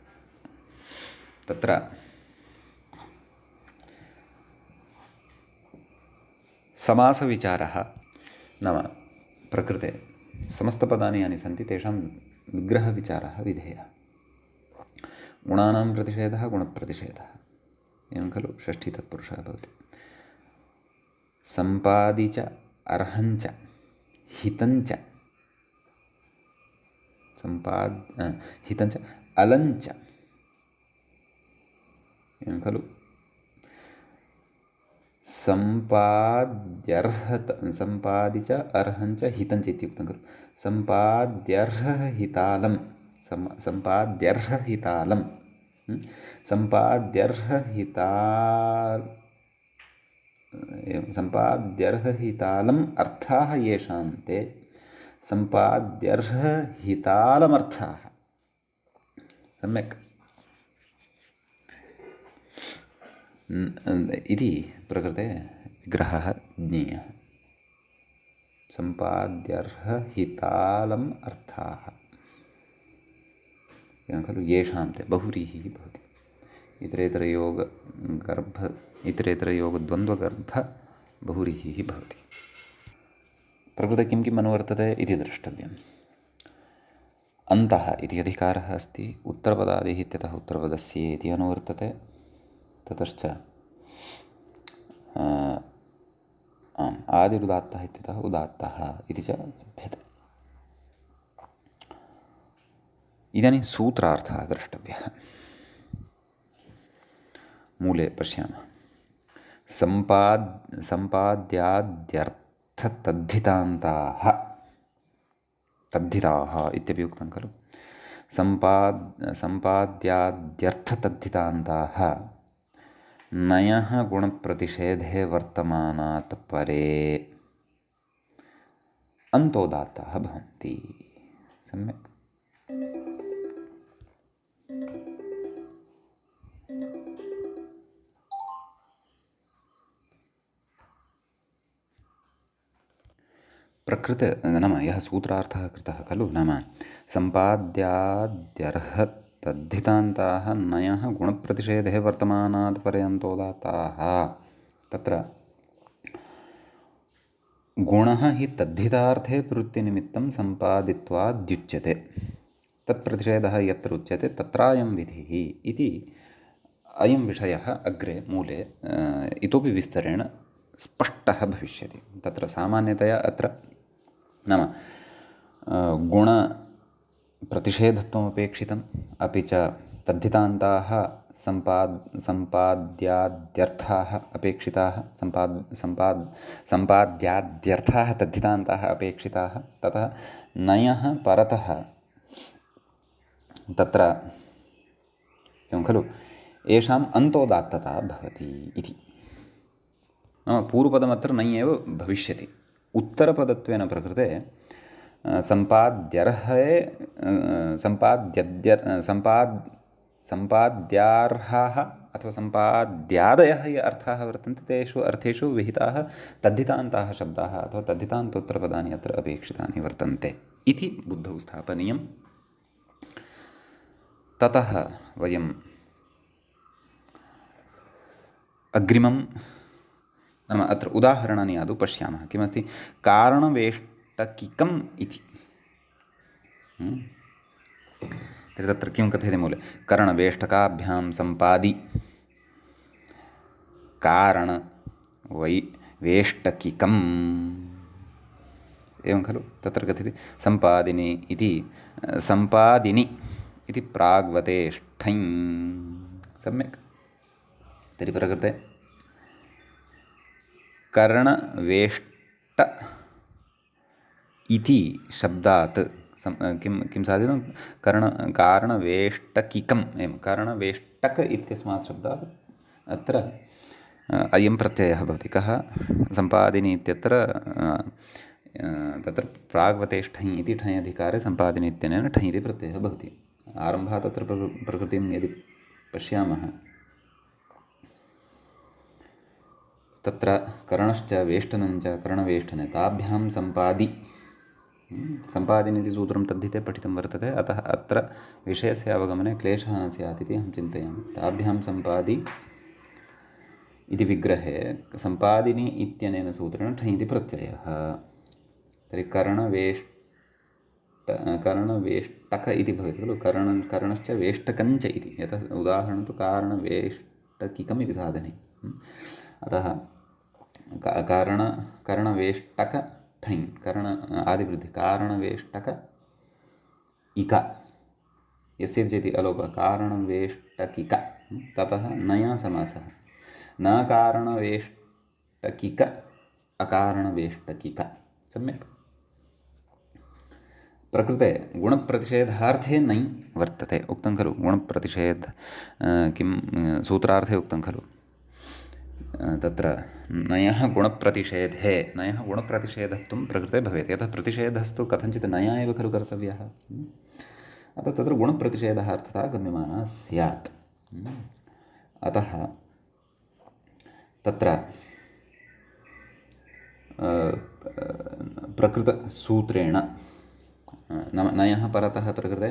Speaker 1: तत्र समासविचारः नाम प्रकृते समस्तपदानि यानि सन्ति तेषां विग्रहविचारः विधेयः। गुणानां प्रतिषेधः गुणप्रतिषेधः एवं खलु। षष्ठी तत्पुरुषः भवति। सम्पादि च अर्हञ्च हितञ्च हितञ्च अलञ्च एवं खलु। सम्पादि च अर्हञ्च हितञ्च इत्युक्तं खलु। सम्पाद्यर्हहितालं सम्पाद्यर्हहितालम् अर्थाः येषां ते सम्पाद्यर्हहितालमर्थाः। सम्यक्। इति प्रकृते विग्रहः ज्ञेयः। सम्पाद्यर्हहितालम् अर्थाः एवं खलु। येषां ते बहुव्रीहिः भवति। इतरेतरयोगद्वन्द्वगर्भ बहुव्रीहिः भवति। प्रकृते किं किम् अनुवर्तते इति द्रष्टव्यम्। अन्तः इति अधिकारः अस्ति। उत्तरपदादिः इत्यतः उत्तरपदस्य इति अनुवर्तते। ततश्च आदिरुदात्तः इत्यतः उदात्तः इति च लभ्यते। इदानीं सूत्रार्थः द्रष्टव्यः। मूले पश्यामः। सम्पाद्याद्यर्थतद्धितान्ताः तद्धिताः इत्यपि उक्तं खलु। सम्पाद्याद्यर्थतद्धितान्ताः नयः गुणप्रतिषेधे वर्तमानात् परे अन्तोदात्ताः भवन्ति। सम्यक्। प्रकृते नाम यः सूत्रार्थः कृतः खलु, नाम सम्पाद्याद्यर्हतद्धितान्ताः नयः गुणप्रतिषेधे वर्तमानात् पर्यन्तोदात्ताः। तत्र गुणः हि तद्धितार्थे प्रवृत्तिनिमित्तं सम्पादित्वाद्युच्यते। तत्प्रतिषेधः यत्र उच्यते तत्रायं विधिः इति अयं विषयः अग्रे मूले इतोपि विस्तरेण स्पष्टः भविष्यति। तत्र सामान्यतया अत्र नाम गुणप्रतिषेधत्वमपेक्षितम्, अपि च तद्धितान्ताः सम्पाद्याद्यर्थाः अपेक्षिताः, सम्पाद्याद्यर्थाः तद्धितान्ताः अपेक्षिताः। ततः नयः परतः तत्र एवं खलु येषाम् अन्तोदात्तता भवति इति। नाम पूर्वपदमत्र नै एव भविष्यति। उत्तरपदत्वेन प्रकृते सम्पाद्यार्हाः अथवा सम्पाद्यादयः ये अर्थाः वर्तन्ते तेषु अर्थेषु विहिताः तद्धितान्ताः शब्दाः अथवा तद्धितान्तोत्तरपदानि अत्र अपेक्षितानि वर्तन्ते इति बुद्धौ स्थापनीयम्। ततः वयम् अग्रिमं नाम अत्र उदाहरणानि आदौ पश्यामः। किमस्ति? कारणवेष्टकिकम् इति। तर्हि तत्र किं कथ्यते मूले? करणवेष्टकाभ्यां सम्पादि वेष्टकिकम् एवं खलु। तत्र कथ्यते सम्पादिनी इति। सम्पादिनि इति प्राग्वतेष्ठञ्। सम्यक्। तर्हि प्रकृते कर्णवेष्ट इति शब्दात् किं साधितं? कारणवेष्टकिकम् एवं कर्णवेष्टक इत्यस्मात् शब्दात् अत्र अयं प्रत्ययः भवति। कः? सम्पादिनी इत्यत्र तत्र प्राग्वतेष्ठञ् इति ठञ् अधिकारे सम्पादिनी इत्यनेन ठञ् इति प्रत्ययः भवति। आरम्भात् तत्र प्रकृतिं यदि पश्यामः, तत्र करणश्च वेष्टनञ्च कर्णवेष्टने ताभ्यां सम्पादिनीति सूत्रं तद्धिते पठितं वर्तते। अतः अत्र विषयस्य अवगमने क्लेशः न स्यात् इति अहं चिन्तयामि। ताभ्यां सम्पादि इति विग्रहे सम्पादिनी इत्यनेन सूत्रेण ठञ् इति प्रत्ययः। तर्हि कर्णवेष्टक इति भवति खलु। कर्णश्च वेष्टकञ्च इति। यतः उदाहरणं तु कारणवेष्टकिकम् इति साधने। अतः कर्णवेष्टक ठञ् कर्ण आदिवृद्धि कारणवेष्टक इक यस्य चेति अलोपः कारणवेष्टकिक। ततः नया समासः न कारणवेष्टकिक अकारणवेष्टकिक। सम्यक्। प्रकृते गुणप्रतिषेधार्थे नै वर्तते। उक्तं खलु गुणप्रतिषेध किं सूत्रार्थे उक्तं खलु। तत्र नयः गुणप्रतिषेधे नयः गुणप्रतिषेधत्वं प्रकृते भवेत्। यतः प्रतिषेधस्तु कथञ्चित् नया एव खलु कर्तव्यः। अतः तत्र गुणप्रतिषेधः अर्थतः गम्यमानः स्यात्। अतः तत्र प्रकृतसूत्रेण नाम नयः परतः प्रकृते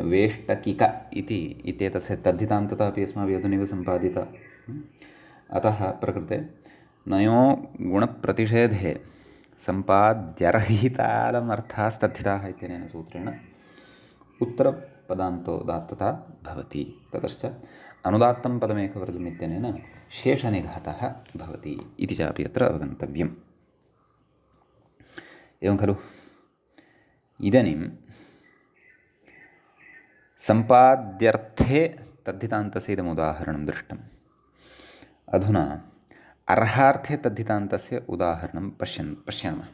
Speaker 1: वेष्टकिक इति इत्येतस्य तद्धितान्तता अपि अस्माभिः अधुनैव सम्पादिता। अतः प्रकृते नयो गुणप्रतिषेधे सम्पाद्यर्हितालमर्थास्तद्धिताः इत्यनेन सूत्रेण उत्तरपदान्तोदात्तता भवति। ततश्च अनुदात्तं पदमेकवर्जम् इत्यनेन शेषनिघातः भवति इति चापि अत्र अवगन्तव्यम्। एवं खलु। इदानीं सम्पाद्यर्थे तद्धितान्तस्य इदम् उदाहरणं दृष्टम्। अधुना अर्हार्थे तद्धितान्तस्य उदाहरणं पश्यामः।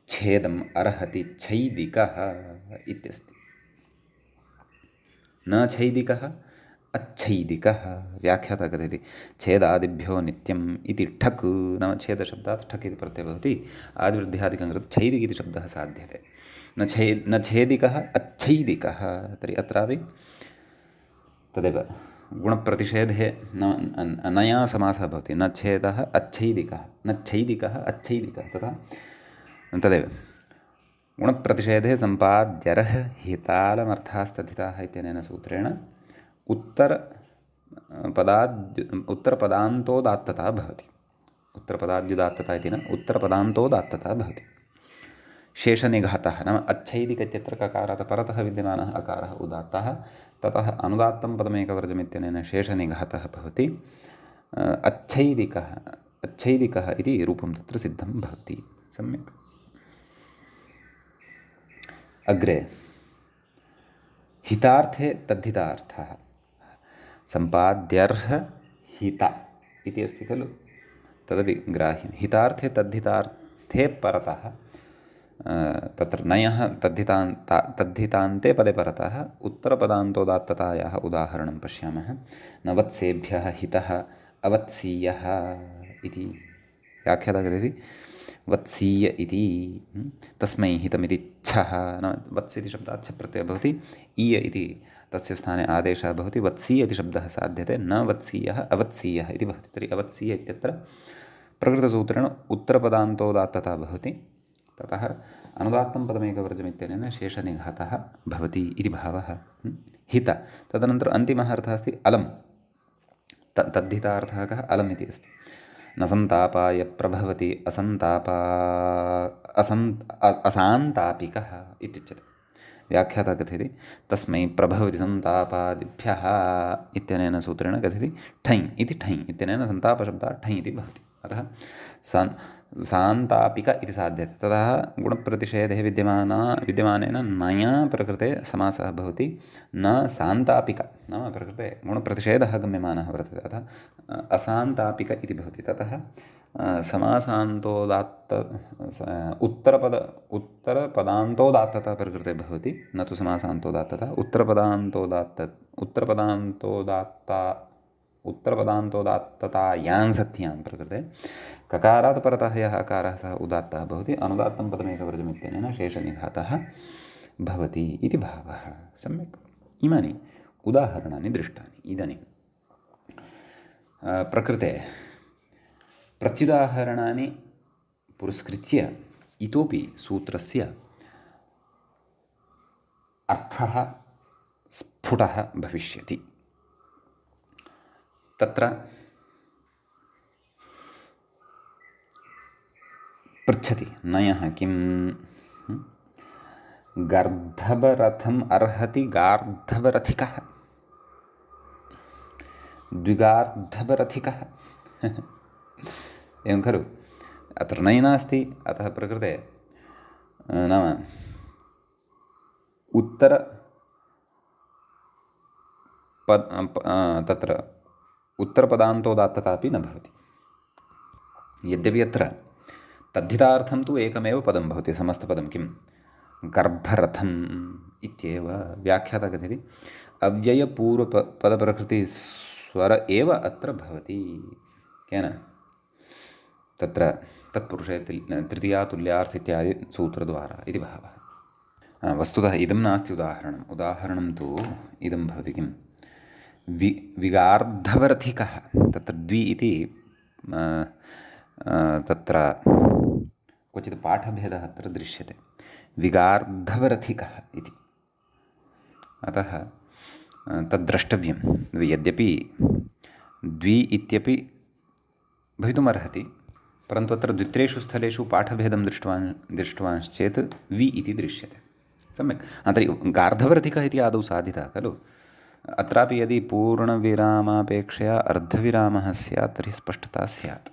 Speaker 1: छेदम् अर्हति छैदिकः इत्यस्ति। न छैदिकः अच्छैदिकः। व्याख्याता कथयति छेदादिभ्यो नित्यम् इति ठक् नाम छेदशब्दात् ठक् इति प्रत्ययः भवति। आदिवृद्ध्यादिकं कृते छैदिक इति शब्दः साध्यते। न छेदिकः अच्छैदिकः। तर्हि अत्रापि तदेव गुणप्रतिषेधे नया समासः भवति। न छेदः अच्छैदिकः न छैदिकः अच्छैदिकः तथा तदेव गुणप्रतिषेधे सम्पाद्यर्हितालमर्थास्तद्धिताः इत्यनेन सूत्रेण उत्तरपदान्तोदात्तता भवति। उत्तरपदाद्युदात्तता इति न उत्तरपदान्तोदात्तता भवति। शेषनिघातः नाम अच्छैदिक इत्यत्र ककारात् परतः विद्यमानः अकारः उदात्तः। ततः अनुदात्तं पदमेकवर्जम् इत्यनेन शेषनिघातः भवति। अच्छैदिकः इति रूपं तत्र सिद्धं भवति। सम्यक्। अग्रे हितार्थे तद्धितार्थः सम्पाद्यर्हित इति अस्ति खलु। तदपि ग्राह्यं। हितार्थे तद्धितार्थे परतः तत्र नयः तद्धितान्ते पदे परतः उत्तरपदान्तोदात्ततायाः उदाहरणं पश्यामः। न वत्सेभ्यः हितः अवत्सीयः इति व्याख्याता कथयति वत्सीय इति तस्मै हितमिति छः न वत्स् इति शब्दात् छ प्रत्ययः भवति। ईय इति तस्य स्थाने आदेशः भवति। वत्सीय इति शब्दः साध्यते। न वत्सीयः अवत्सीयः इति भवति। तर्हि अवत्सीय इत्यत्र प्रकृतसूत्रेण उत्तरपदान्तोदात्तता भवति। ततः अनुदात्तं पदमेकवर्जम् इत्यनेन शेषनिघातः भवति इति भावः। हित तदनन्तरम् अन्तिमः अर्थः अस्ति अलम्। तद्धितार्थः कः? अलम् इति अस्ति। न सन्तापाय प्रभवति असान्तापिकः इत्युच्यते। व्याख्याता कथयति तस्मै प्रभवति सन्तापादिभ्यः इत्यनेन सूत्रेण कथयति ठञ् इति ठञ् इत्यनेन सन्तापशब्दात् ठञ् इति भवति। अतः सान्तापिक इति साध्यते। ततः गुणप्रतिषेधे विद्यमानेन नया प्रकृते समासः भवति। न सान्तापिक नाम प्रकृते गुणप्रतिषेधः गम्यमानः वर्तते, अतः असान्तापिक इति भवति। ततः समासान्तोदात्त उत्तरपदान्तोदात्तता प्रकृते भवति, न तु समासान्तोदात्तता। उत्तरपदान्तोदात्ततायां सत्यां प्रकृते ककारात् परतः यः अकारः सः उदात्तः भवति, अनुदात्तं पदमेकवर्जमित्यनेन शेषनिघातः भवति इति भावः। सम्यक्। इमानि उदाहरणानि दृष्टानि। इदानीं प्रकृते प्रत्युदाहरणानि पुरस्कृत्य इतोपि सूत्रस्य अर्थः स्फुटः भविष्यति। तत्र पृच्छति नयः किं गर्धभरथम् अर्हति गार्धभरथिकः द्विगार्धभरथिकः एवं खलु। अत्र नयः नास्ति, अतः प्रकृते नाम तत्र उत्तरपदान्तोदात्तता अपि न भवति। यद्यपि अत्र तद्धितार्थं तु एकमेव पदं भवति, समस्तपदं किं गर्भरथम् इत्येव व्याख्याता कथयति। अव्ययपूर्वपदप्रकृतिस्वर एव अत्र भवति। केन? तत्र तत्पुरुषे तृतीया तुल्यार्थ इत्यादि सूत्रद्वारा इति भावः। वस्तुतः इदं नास्ति उदाहरणम्। उदाहरणं तु इदं भवति किं विगार्धवरथिकः। तत्र द्वि इति तत्र क्वचित् पाठभेदः अत्र दृश्यते, विगार्धवरथिकः इति। अतः तद्द्रष्टव्यं। यद्यपि द्वि इत्यपि भवितुमर्हति, परन्तु अत्र द्वित्रेषु स्थलेषु पाठभेदं दृष्टवांश्चेत् वि इति दृश्यते। सम्यक्। तर्हि गार्धवरथिकः इति आदौ साधितः खलु। अत्रापि यदि पूर्णविरामापेक्षया अर्धविरामः स्यात् तर्हि स्पष्टता स्यात्।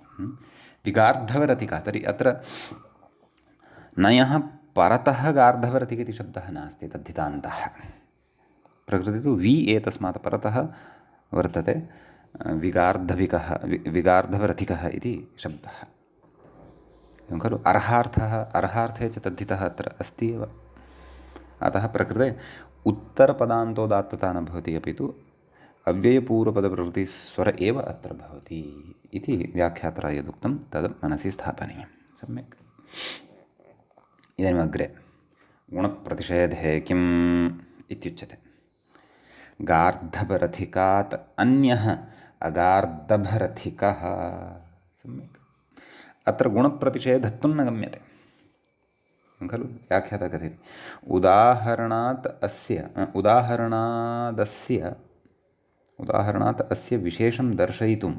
Speaker 1: विगार्धवरथिकः, तर्हि अत्र नयः परतः गार्धवरथिक इति शब्दः नास्ति, तद्धितान्तः। प्रकृते तु वि एतस्मात् परतः वर्तते, विगार्धवरथिकः इति शब्दः एवं खलु। अर्हार्थे च तद्धितः अत्र अस्ति एव। अतः प्रकृते उत्तरपदान्तोदात्तता न भवति, अपि तु अव्ययपूर्वपदप्रकृतिस्वर एव अत्र भवति इति व्याख्यात्रा यदुक्तं तद् मनसि स्थापनीयं। सम्यक्। इदानीम् अग्रे गुणप्रतिषेधे किम् इत्युच्यते। गार्धभरथिकात् अन्यः अगार्धभरथिकः। सम्यक्। अत्र गुणप्रतिषेधत्वं न गम्यते खलु। व्याख्याता कथयति उदाहरणात् अस्य विशेषं दर्शयितुं,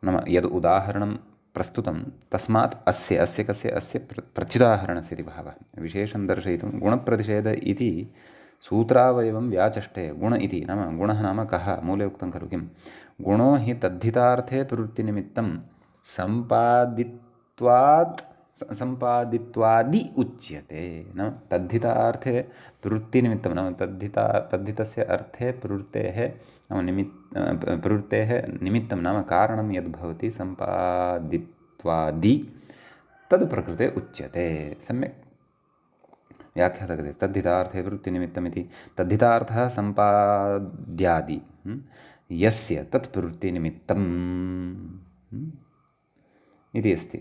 Speaker 1: नाम यद् उदाहरणं प्रस्तुतं तस्मात् अस्य प्रत्युदाहरणस्य इति भावः। विशेषं दर्शयितुं गुणप्रतिषेध इति सूत्रावयवं व्याचष्टे। गुण इति नाम गुणः नाम कः? मूले उक्तं खलु किं गुणो हि तद्धितार्थे प्रवृत्तिनिमित्तं सम्पादित्वादि उच्यते। नाम तद्धितार्थे प्रवृत्तिनिमित्तं, नाम तद्धितस्य अर्थे प्रवृत्तेः निमित्तं नाम कारणं यद्भवति सम्पादित्वादि तद् प्रकृते उच्यते। सम्यक्। व्याख्याता कथयति तद्धितार्थे प्रवृत्तिनिमित्तमिति। तद्धितार्थः सम्पाद्यादि यस्य तत् प्रवृत्तिनिमित्तम् इति अस्ति।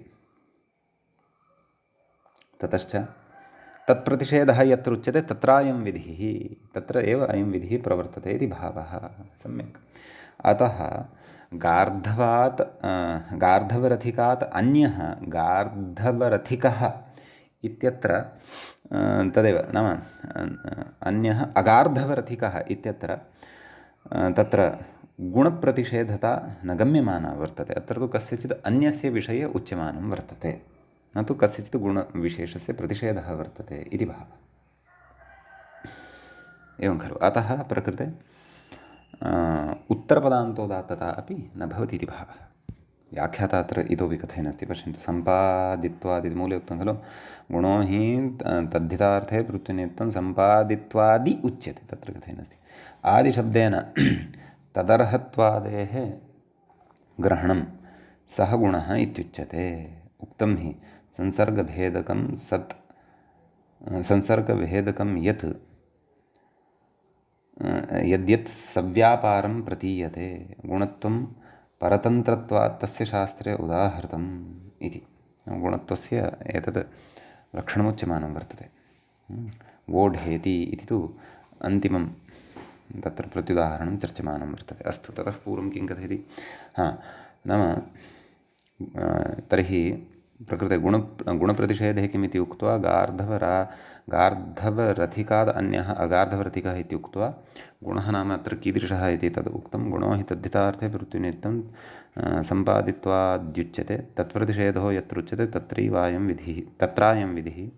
Speaker 1: ततश्च तत्प्रतिषेधः यत्र उच्यते तत्रायं विधिः, तत्र एव अयं विधिः प्रवर्तते इति भावः। सम्यक्। अतः गार्धवरथिकात् अन्यः गार्धवरथिकः इत्यत्र तदेव, नाम अन्यः अगार्धवरथिकः इत्यत्र तत्र गुणप्रतिषेधता न गम्यमाना वर्तते। अत्र तु कस्यचित् अन्यस्य विषये उच्यमानं वर्तते, न तु कस्यचित् गुणविशेषस्य प्रतिषेधः वर्तते इति भावः। एवं खलु। अतः प्रकृते उत्तरपदान्तोदात्तता अपि न भवति इति भावः। व्याख्याता अत्र इतोपि कथयन्नस्ति पश्यन्तु सम्पादित्वादिति मूले उक्तं खलु गुणो हि तद्धितार्थे प्रत्यनियुक्तं सम्पादित्वादि उच्यते तत्र कथयन्नस्ति आदिशब्देन तदर्हत्वादेः ग्रहणं सः गुणः इत्युच्यते उक्तं हि संसर्गभेदकं सत् संसर्गभेदकं यत् यद्यत् सव्यापारं प्रतीयते गुणत्वं परतन्त्रत्वात् तस्य शास्त्रे उदाहृतम् इति गुणत्वस्य एतत् लक्षणमुच्यमानं वर्तते वोढेति इति तु अन्तिमं तत्र प्रत्युदाहरणं चर्च्यमानं वर्तते अस्तु ततः पूर्वं किं कथयति नाम तर्हि प्रकृते गुणप्रतिषेधे किमिति उक्त्वा गार्धवरथिकाद् अन्यः अगार्धवरथिकः इति उक्त्वा गुणः नाम अत्र कीदृशः इति तद् उक्तं गुणो हि तद्धितार्थे प्रत्यनियुक्तं सम्पादित्वाद्युच्यते तत्प्रतिषेधो यत्र उच्यते तत्रायं विधिः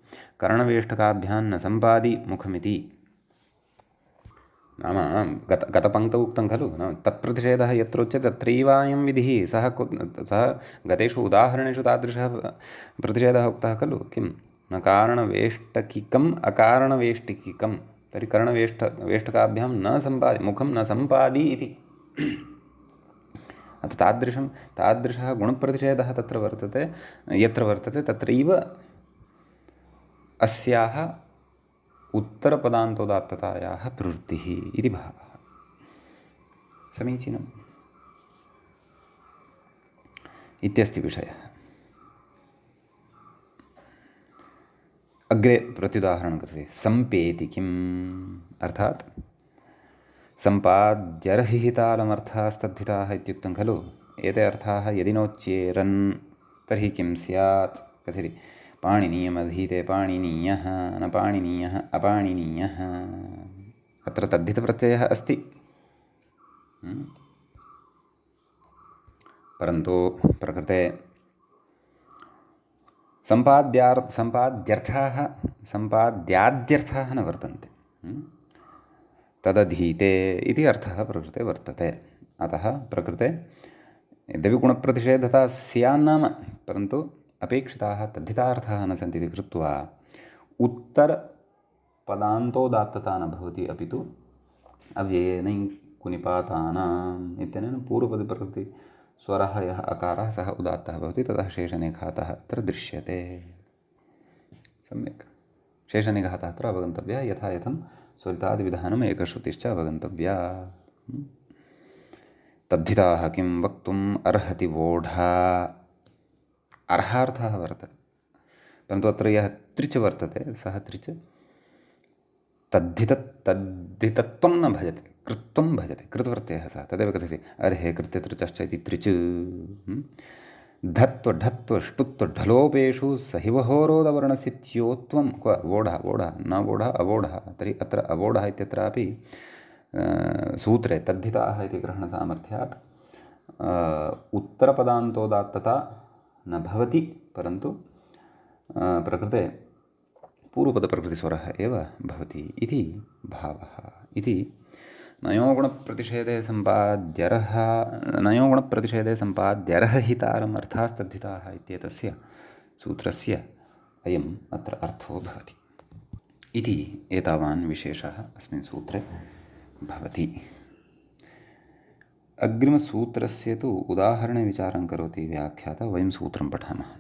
Speaker 1: करणवेष्टकाभ्यां न सम्पादि मुखमिति नाम गतपङ्क्तौ उक्तं खलु तत्प्रतिषेधः यत्र उच्यते तत्रैवायं विधिः सः गतेषु उदाहरणेषु तादृशः प्रतिषेधः उक्तः खलु किं न कारणवेष्टकिकम् अकारणवेष्टिकिकं तर्हि वेष्टकाभ्यां न सम्पादि मुखं न सम्पादि इति अतः तादृशः गुणप्रतिषेधः तत्र वर्तते यत्र वर्तते तत्रैव अस्याः उत्तरपदान्तोदात्ततायाः प्रवृत्तिः इति भावः समीचीनम् इत्यस्ति विषयः अग्रे प्रत्युदाहरणं कथयति सम्पेति किम् अर्थात् सम्पाद्यर्हितालमर्थास्तद्धिताः इत्युक्तं खलु एते अर्थाः यदि नोच्येरन् तर्हि किं स्यात् कथयति पाणिनीयमधीते पाणिनीयः न पाणिनीयः अपाणिनीयः अत्र तद्धितप्रत्ययः अस्ति परन्तु प्रकृते सम्पाद्याद्यर्थाः न वर्तन्ते तदधीते इति अर्थः प्रकृते वर्तते अतः प्रकृते यद्यपि गुणप्रतिषेधता स्यान्नाम परन्तु अपेक्षिताः तद्धितार्थाः न सन्ति इति कृत्वा उत्तरपदान्तोदात्तता न भवति अपि तु अव्ययेनैकुनिपातानाम् इत्यनेन पूर्वपदप्रकृतिस्वरः यः अकारः सः उदात्तः भवति ततः शेषनिघातः अत्र दृश्यते सम्यक् शेषनिघातः अत्र अवगन्तव्यः यथा यथं स्वरितादिविधानम् एकश्रुतिश्च अवगन्तव्या तद्धिताः किं वक्तुम् अर्हति वोढा अर्हार्थः वर्तते परन्तु अत्र यः त्रिच वर्तते सः त्रिच तद्धितत्वं न भजते कृत्वं भजते कृतप्रत्ययः सः तदेव कथयति अर्हे कृत्यतृचश्च इति त्रिच धत्वढत्वष्टुत्वढलोपेषु सहिवहोरोदवर्णस्य च्योत्वं क्व वोढः न वोढः अवोढः तर्हि अत्र अवोढः इत्यत्रापि सूत्रे तद्धिताः इति ग्रहणसामर्थ्यात् उत्तरपदान्तोदात्तता न भवति परन्तु प्रकृते पूर्वपदप्रकृतिस्वरः एव भवति इति भावः इति नयोगुणप्रतिषेधे सम्पाद्यर्हितारम् अर्थास्तद्धिताः इत्येतस्य सूत्रस्य अयम् अत्र अर्थो भवति इति एतावान् विशेषः अस्मिन् सूत्रे भवति अग्रिमसूत्रस्य तु उदाहरणे विचारं करोति व्याख्याता वयं सूत्रं पठामः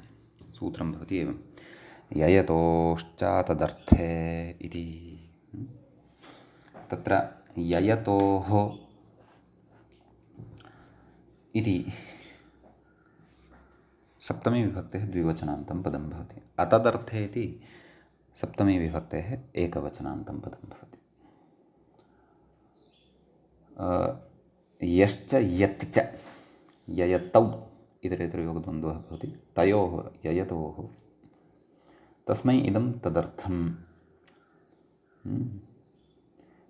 Speaker 1: सूत्रं भवति एवं ययतोश्चातदर्थे इति तत्र ययतोः इति सप्तमी विभक्तेः द्विवचनान्तं पदं भवति अतदर्थे इति सप्तमी विभक्तेः एकवचनान्तं पदं भवति यश्च यत् च ययतौ इतरेतरयोगद्वन्द्वः भवति तयोः ययतोः तस्मै इदं तदर्थं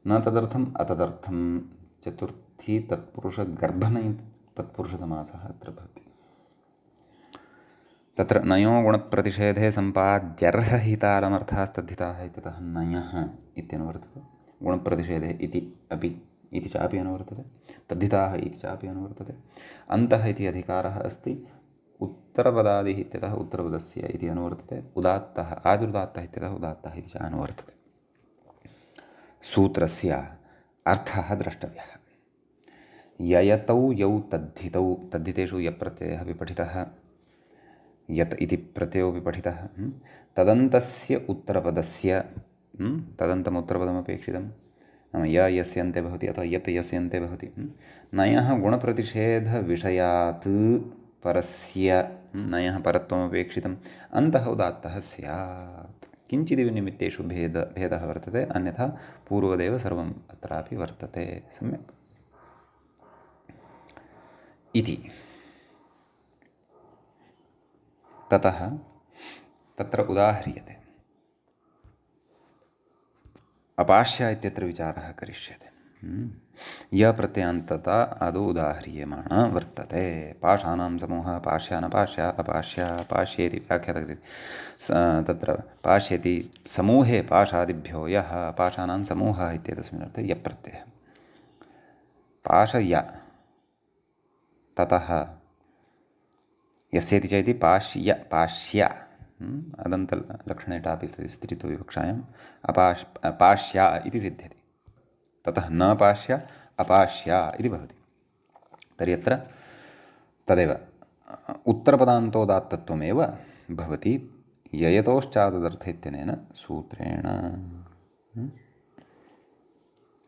Speaker 1: न तदर्थम् अतदर्थं चतुर्थी तत्पुरुषगर्भनै तत्पुरुषसमासः अत्र भवति तत्र नयो गुणप्रतिषेधे सम्पाद्यर्हितालमर्थास्तद्धिताः इत्यतः नयः इत्यनुवर्तते गुणप्रतिषेधे इति अपि इति चापि अनुवर्तते, तद्धिताः इति चापि अनुवर्तते। अन्तः इति अधिकारः अस्ति, उत्तरपदादिः इत्यतः उत्तरपदस्य इति अनुवर्तते, उदात्तः आदिरुदात्तः इत्यतः उदात्तः इति च अनुवर्तते। सूत्रस्य अर्थः द्रष्टव्यः। ययतौ यौ तद्धितौ, तद्धितेषु यप्रत्ययः विपठितः, यत् इति प्रत्ययोऽपि पठितः, तदन्तस्य उत्तरपदस्य, तदन्तम् उत्तरपदमपेक्षितं, नाम य यस्य अन्ते भवति अथवा यत् यस्य अन्ते भवति, नयः गुणप्रतिषेधविषयात् परस्य, नयः परत्वमपेक्षितम्, अन्तः उदात्तः स्यात्। किञ्चिदिव निमित्तेषु भेदः वर्तते, अन्यथा पूर्वदेव सर्वम् अत्रापि वर्तते। सम्यक् इति। ततः तत्र उदाह्रियते, अपाश्य इत्यत्र विचारः करिष्यते। य प्रत्ययान्तता आदौ उदाह्रियमाणा वर्तते। पाशानां समूहः पाश्यानपाश्या अपाश्या पाश्येति व्याख्यातः। तत्र पाश्येति समूहे पाशादिभ्यो यः, पाशानां समूहः इत्येतस्मिन् अर्थे यः प्रत्ययः। पाशय ततः यस्येति चेति पाश्य, पाश्या अदन्तलक्षणे टापि स्थितितो विवक्षायाम् पाश्या इति सिद्ध्यति। ततः न पाश्या अपाश्या इति भवति। तर्हि अत्र तदेव उत्तरपदान्तोदात्तत्वमेव भवति ययतोश्चादर्थ इत्यनेन सूत्रेण।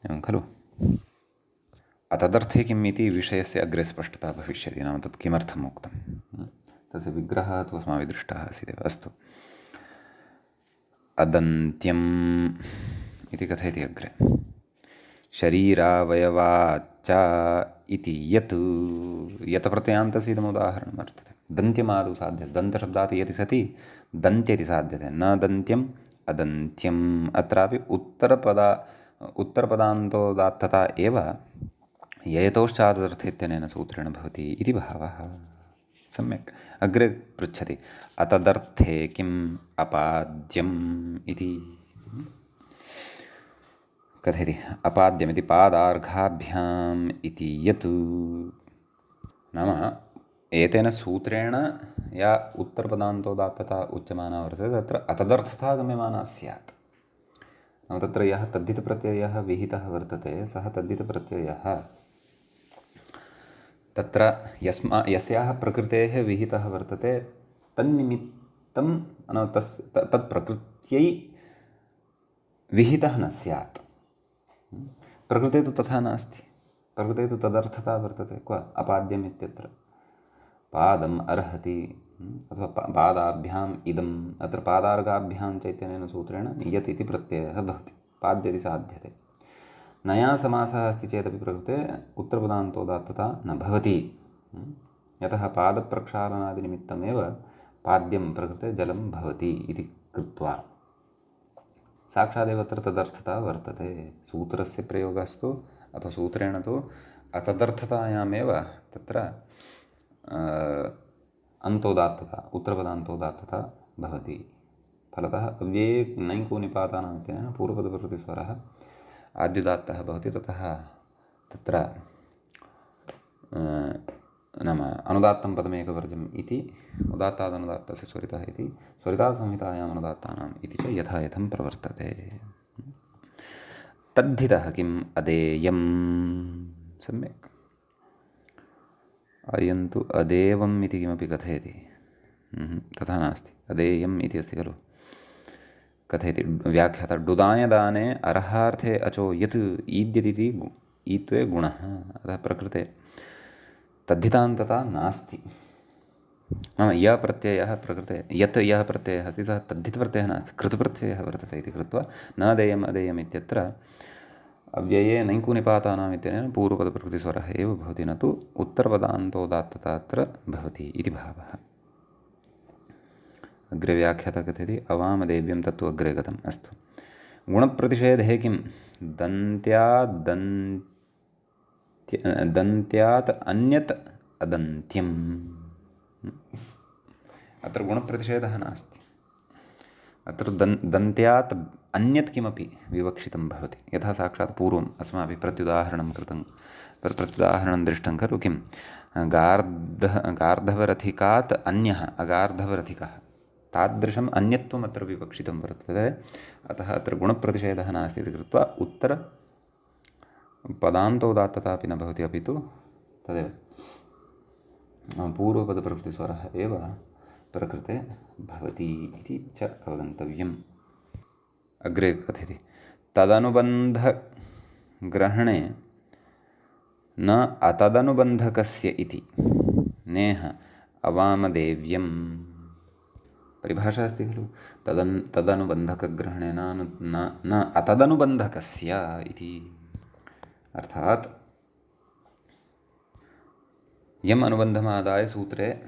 Speaker 1: एवं खलु। अतदर्थे किम् इति विषयस्य अग्रे स्पष्टता भविष्यति, नाम तत् किमर्थम् उक्तं, तस्य विग्रहः तु अस्माभिः दृष्टः आसीदेव। अस्तु, अदन्त्यम् इति कथयति अग्रे। शरीरावयवाच्च इति यत्, यत् प्रत्ययान्तस्य इदमुदाहरणं वर्तते। दन्त्यमादौ साध्यते, दन्तशब्दात् यति सति दन्त्यति साध्यते, न दन्त्यम् अदन्त्यम्। अत्रापि उत्तरपदान्तोदात्तता एव ययतोश्चादर्थ इत्यनेन सूत्रेण भवति इति भावः। सम्यक्। अग्रे पृच्छति, अतदर्थे किम् अपाद्यम् इति कथयति। अपाद्यमिति पादार्घाभ्याम् इति यत्, नाम एतेन सूत्रेण या उत्तरपदान्तोदात्तता उच्यमाना वर्तते तत्र अतदर्थता गम्यमाना स्यात्। नाम तत्र यः तद्धितप्रत्ययः विहितः वर्तते, सः तद्धितप्रत्ययः तत्र यस्याः प्रकृतेः विहितः वर्तते, तन्निमित्तं तत्प्रकृत्यै विहितः न स्यात्। प्रकृते तु तथा नास्ति। प्रकृते तु तदर्थता वर्तते। क्व अपाद्यम् इत्यत्र पादम् अर्हति अथवा पादाभ्याम् इदम्, अत्र पादार्घाभ्यां चैतन्येन सूत्रेण यत् इति प्रत्ययः भवति, पाद्यति साध्यते। नया समासः अस्ति चेदपि प्रकृते उत्तरपदान्तोदात्तता न भवति, यतः पादप्रक्षालनादिनिमित्तमेव पाद्यं प्रकृते जलं भवति इति कृत्वा साक्षादेव अत्र तदर्थता वर्तते। सूत्रस्य प्रयोगस्तु अथवा सूत्रेण तु अतदर्थतायामेव तत्र अन्तोदात्तता, उत्तरपदान्तोदात्तता भवति। फलतः अव्यये नैको निपातानाम् इत्यनेन पूर्वपदप्रकृतिस्वरः आद्युदात्तः भवति। ततः तत्र नाम अनुदात्तं पदमेकवर्जम् इति उदात्तादनुदात्तस्य स्वरितः इति स्वरितासंहितायाम् अनुदात्तानाम् इति च यथा यथं प्रवर्तते। तद्धितः किम् अदेयम्। सम्यक्। अयन्तु अदेवम् इति किमपि कथयति, तथा नास्ति। अदेयम् इति अस्ति खलु। कथयति व्याख्याता, डुदायदाने अर्हार्थे अचो यत् ईद्यदिति ईत्वे गुणः। अतः प्रकृते तद्धितान्तता नास्ति। नाम यः प्रत्ययः प्रकृते, यत् यः प्रत्ययः अस्ति सः तद्धितप्रत्ययः नास्ति, कृतप्रत्ययः वर्तते इति कृत्वा न देयम् अदेयम् इत्यत्र अव्यये नैकुनिपातानाम् इत्यनेन पूर्वपदप्रकृतिस्वरः एव भवति, न तु उत्तरपदान्तोदात्तता अत्र भवति इति भावः। अग्रे व्याख्याता कथयति, अवामदेव्यं तत्तु अग्रे गतम्। अस्तु, गुणप्रतिषेधे किं दन्त्यात् अन्यत् अदन्त्यम्। अत्र गुणप्रतिषेधः नास्ति। अत्र दन्त्यात् अन्यत् किमपि विवक्षितं भवति। यथा साक्षात् पूर्वम् अस्माभिः प्रत्युदाहरणं कृतं, प्रत्युदाहरणं दृष्टं खलु, किं गार्धवरथिकात् अन्यः अगार्धवरथिकः, तादृशम् अन्यत्वम् अत्र विवक्षितं वर्तते। अतः अत्र गुणप्रतिषेधः नास्ति इति कृत्वा उत्तरपदान्तोदात्तता अपि न भवति, अपि तु तदेव पूर्वपदप्रकृतिस्वरः एव प्रकृते भवति इति च अवगन्तव्यम्। अग्रे कथयति, तदनुबन्धग्रहणे न अतदनुबन्धकस्य इति नेह अवामदेव्यं। परिभाषा अस्ति खलु, तदनुबन्धकग्रहणे न अतदनुबन्धकस्य इति। अर्थात् यम् अनुबन्धमादाय सूत्रे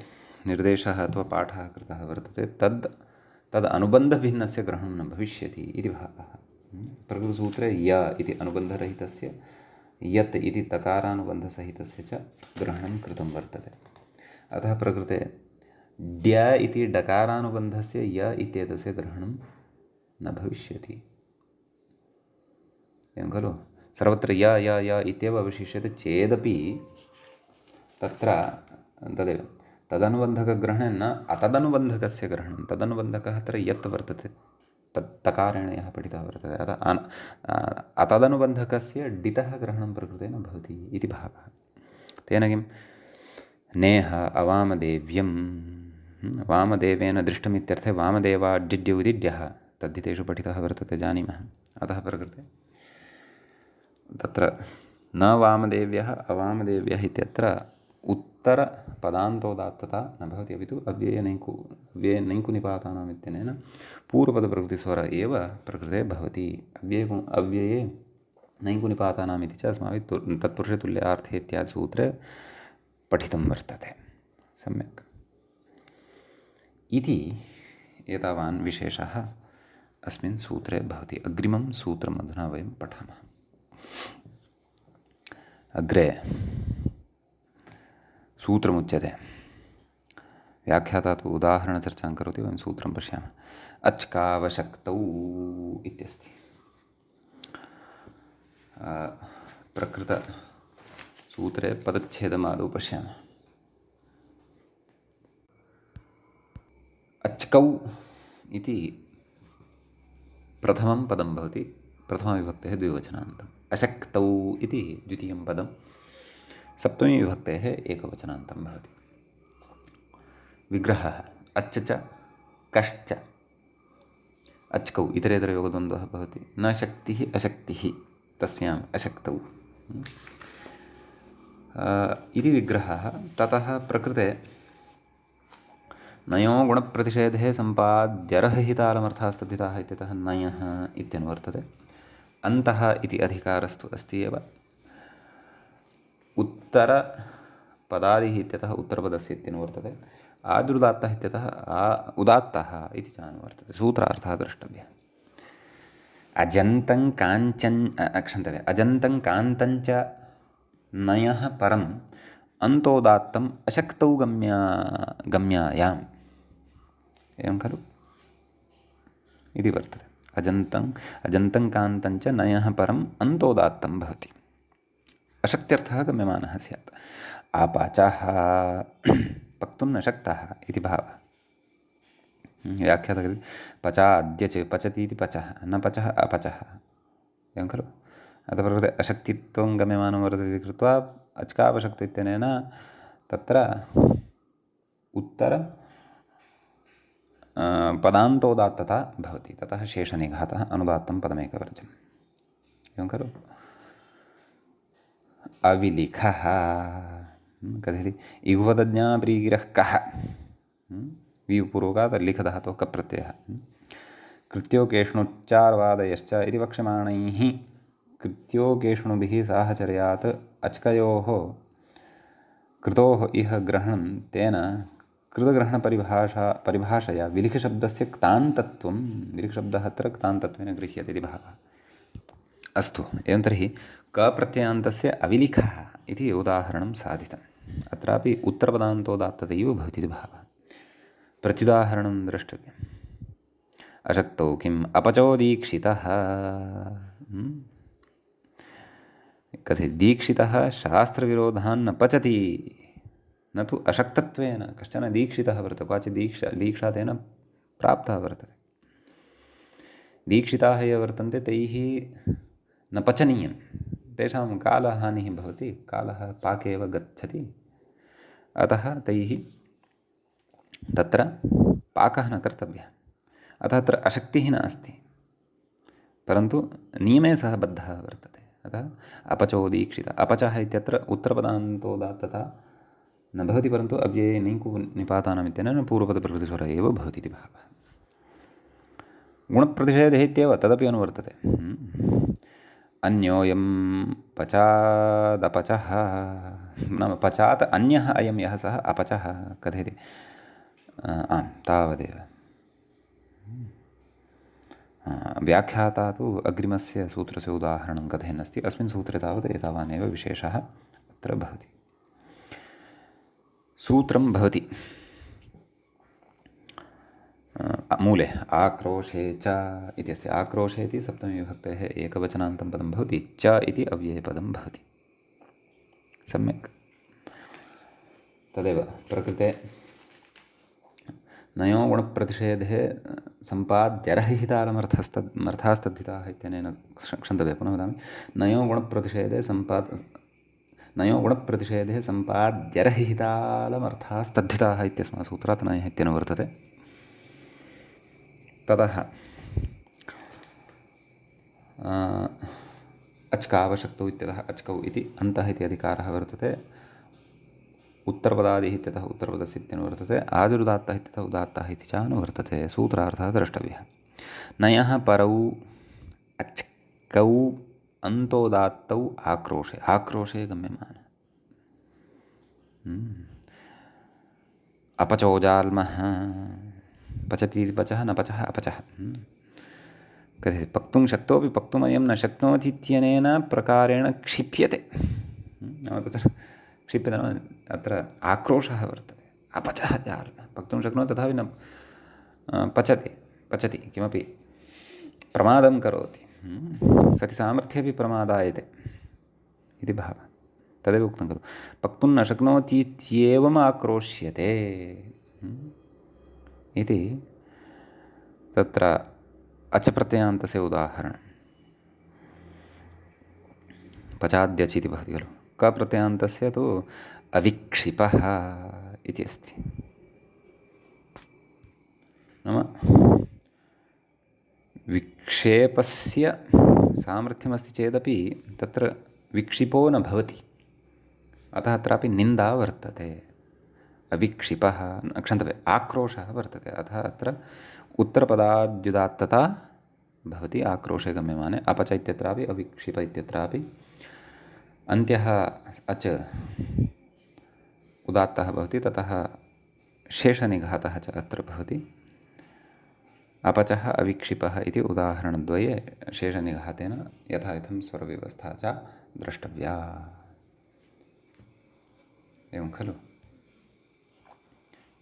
Speaker 1: निर्देशः अथवा पाठः कृतः वर्तते, तद् अनुबन्धभिन्नस्य ग्रहणं न भविष्यति इति भावः। प्रकृतसूत्रे य इति अनुबन्धरहितस्य, यत् इति तकारानुबन्धसहितस्य च ग्रहणं कृतं वर्तते। अतः प्रकृते ड्य इति डकारानुबन्धस्य य इत्येतस्य ग्रहणं न भविष्यति। एवं खलु, सर्वत्र य य य इत्येव अवशिष्यते चेदपि तत्र तदेव तदनुबन्धकग्रहणे न अतदनुबन्धकस्य ग्रहणं। तदनुबन्धकः अत्र यत् वर्तते तत् तकारेण यः पठितः वर्तते, अतः अतदनुबन्धकस्य डितः ग्रहणं प्रकृते न भवति इति भावः। तेन किं नेह अवामदेव्यं, वामदेवेन दृष्टमित्यर्थे वामदेवाड्डिड्यौ इति ड्यः तद्धितेषु पठितः वर्तते, जानीमः। अतः प्रकृते तत्र न वामदेव्यः अवामदेव्यः इत्यत्र उत्तरपदान्तोदात्तता न भवति, अपि तु अव्यये नैकुनिपातानाम् इत्यनेन पूर्वपदप्रकृतिस्वर एव प्रकृते भवति। अव्यये नैकुनिपातानाम् इति च अस्माभिः तत्पुरुषतुल्यार्थे इत्यादि सूत्रे पठितं वर्तते। सम्यक् इति एतावान् विशेषः अस्मिन् सूत्रे भवति। अग्रिमं सूत्रम् अधुना वयं पठामः। अग्रे सूत्रमुच्यते, व्याख्याता तु उदाहरणचर्चां करोति, वयं सूत्रं पश्यामः। अच्कावशक्तौ इत्यस्ति। प्रकृतसूत्रे पदच्छेदमादौ पश्यामः। अच्कौ इति प्रथमं पदं भवति, प्रथमविभक्तेः द्विवचनान्तम्। अशक्तौ इति द्वितीयं पदं, सप्तमीविभक्तेः एकवचनान्तं भवति। विग्रहः अच्च च कश्च, अच्कौ इतरेतरयोगद्वन्द्वः भवति। न शक्तिः अशक्तिः, तस्याम् अशक्तौ इति विग्रहः। ततः प्रकृते नयो गुणप्रतिषेधे सम्पाद्यर्हहितालमर्थास्तद्धिताः इत्यतः नयः इत्यनुवर्तते। अन्तः इति अधिकारस्तु अस्ति एव। उत्तरपदादिः इत्यतः उत्तरपदस्य इत्यनुवर्तते। आदुदात्तः इत्यतः उदात्तः इति च अनुवर्तते। सूत्रार्थः द्रष्टव्यः। अजन्तं कान्तञ्च नयः परम् अन्तोदात्तम् अशक्तौ गम्यायाम्, एवं खलु इति वर्तते। अजन्तं कान्तञ्च नयः परम् अन्तोदात्तं भवति। अशक्त्यर्थः गम्यमानः स्यात्। आपाचः पक्तुं न शक्तः इति भावः। व्याख्यातः पचाद्यच, पचति इति पचः, न पचः अपचः, एवं खलु। अतः प्रकृते अशक्तित्वं गम्यमानं वर्तते इति कृत्वा अच्कावशक्तौ इत्यनेन तत्र उत्तर पदान्तोदात्तता भवति। ततः शेषनिघातः, अनुदात्तं पदमेकवर्जम्, एवं खलु। अविलिखः कथयति, इघुवदज्ञाप्रीगिरः कः, विपूर्वकात् लिखधातोः कप्रत्ययः। कृत्योकेष्णुच्चार्वादयश्च इति वक्ष्यमाणैः कृत्योकेष्णुभिः साहचर्यात् अच्कयोः कृतोः इह ग्रहणं तेन कृतग्रहणपरिभाषया विलिखशब्दस्य क्तान्तत्वं, विलिखशब्दः अत्र क्तान्तत्वेन गृह्यते इति भावः। अस्तु, एवं तर्हि कप्रत्ययान्तस्य अविलिखः इति उदाहरणं साधितम्। अत्रापि उत्तरपदान्तोदात्ततैव भवति इति भावः। प्रत्युदाहरणं द्रष्टव्यम्। अशक्तौ किम् अपचो दीक्षितः कथयति दीक्षितः शास्त्रविरोधान् न पचति न तु अशक्तत्वेन कश्चन दीक्षितः वर्तते क्वाचित् दीक्षा तेन प्राप्ता वर्तते दीक्षिताः ये वर्तन्ते तैः न पचनीयं तेषां कालहानिः भवति कालः पाके एव गच्छति अतः तैः तत्र पाकः न कर्तव्यः अतः अत्र अशक्तिः नास्ति परन्तु नियमे सः बद्धः वर्तते अतः अपचो दीक्षितः अपचः इत्यत्र उत्तरपदान्तोदात्तता न भवति परन्तु अव्यये नीकु निपातानाम् इत्यनेन पूर्वपदप्रकृतिस्वरः एव भवति इति भावः गुणप्रतिषेधः इत्येव तदपि अनुवर्तते अन्योऽयं पचादपचः नाम पचात् अन्यः अयं यः सः अपचः कथयति आम् तावदेव व्याख्याता तु अग्रिमस्य सूत्रस्य उदाहरणं कथयन्नस्ति अस्मिन् सूत्रे तावत् एतावानेव विशेषः अत्र भवति सूत्रं भवति मूले आक्रोशे च इति अस्ति आक्रोशे इति सप्तमीविभक्तेः एकवचनान्तं पदं भवति च इति अव्ययपदं भवति सम्यक् तदेव प्रकृते नयो गुणप्रतिषेधे सम्पाद्यरहितालमर्थास्तद्धिताः इत्यनेन क्षन्तव्यः पुनः वदामि नयो गुणप्रतिषेधे सम्पाद्यरहितालमर्थास्तद्धिताः इत्यस्मात् सूत्रात् नयः इत्यनुवर्तते ततः अच्कावशक्तौ इत्यतः अच्कौ इति अन्तः इति अधिकारः वर्तते उत्तरपदादिः इत्यतः उत्तरपदस्य इत्यनुवर्तते आदिरुदात्तः इत्यतः उदात्तः इति च अनुवर्तते सूत्रार्थः द्रष्टव्यः नयः परौ अच्कौ अन्तोदात्तौ आक्रोशे गम्यमानः अपचोजाल्मः पचति पचः न पचः अपचः कथयति पक्तुं शक्तोऽपि पक्तुमयं न शक्नोति इत्यनेन प्रकारेण क्षिप्यते नाम तत्र क्षिप्यते नाम अत्र आक्रोशः वर्तते अपचः जाल्मः पक्तुं शक्नोति तथापि न पचति किमपि प्रमादं करोति सति सामर्थ्येपि प्रमादायते इति भावः तदेव उक्तं खलु पक्तुं न शक्नोति इत्येवम् आक्रोश्यते इति तत्र अचप्रत्ययान्तस्य उदाहरणं पचाद्यच् इति भवति खलु कप्रत्ययान्तस्य तु अविक्षिपः इति अस्ति नाम विक्षेपस्य सामर्थ्यमस्ति चेदपि तत्र विक्षिपो न भवति अतः अत्रापि निन्दा वर्तते अविक्षिपः क्षन्तव्यः आक्रोशः वर्तते अतः अत्र उत्तरपदाद्युदात्तता भवति आक्रोशे गम्यमाने अपच इत्यत्रापि अविक्षिप इत्यत्रापि अन्त्यः अच उदात्तः भवति ततः शेषनिघातः च अत्र भवति अपचः अविक्षिपः इति उदाहरणद्वये शेषनिघातेन यथायथं स्वरव्यवस्था च द्रष्टव्या एवं खलु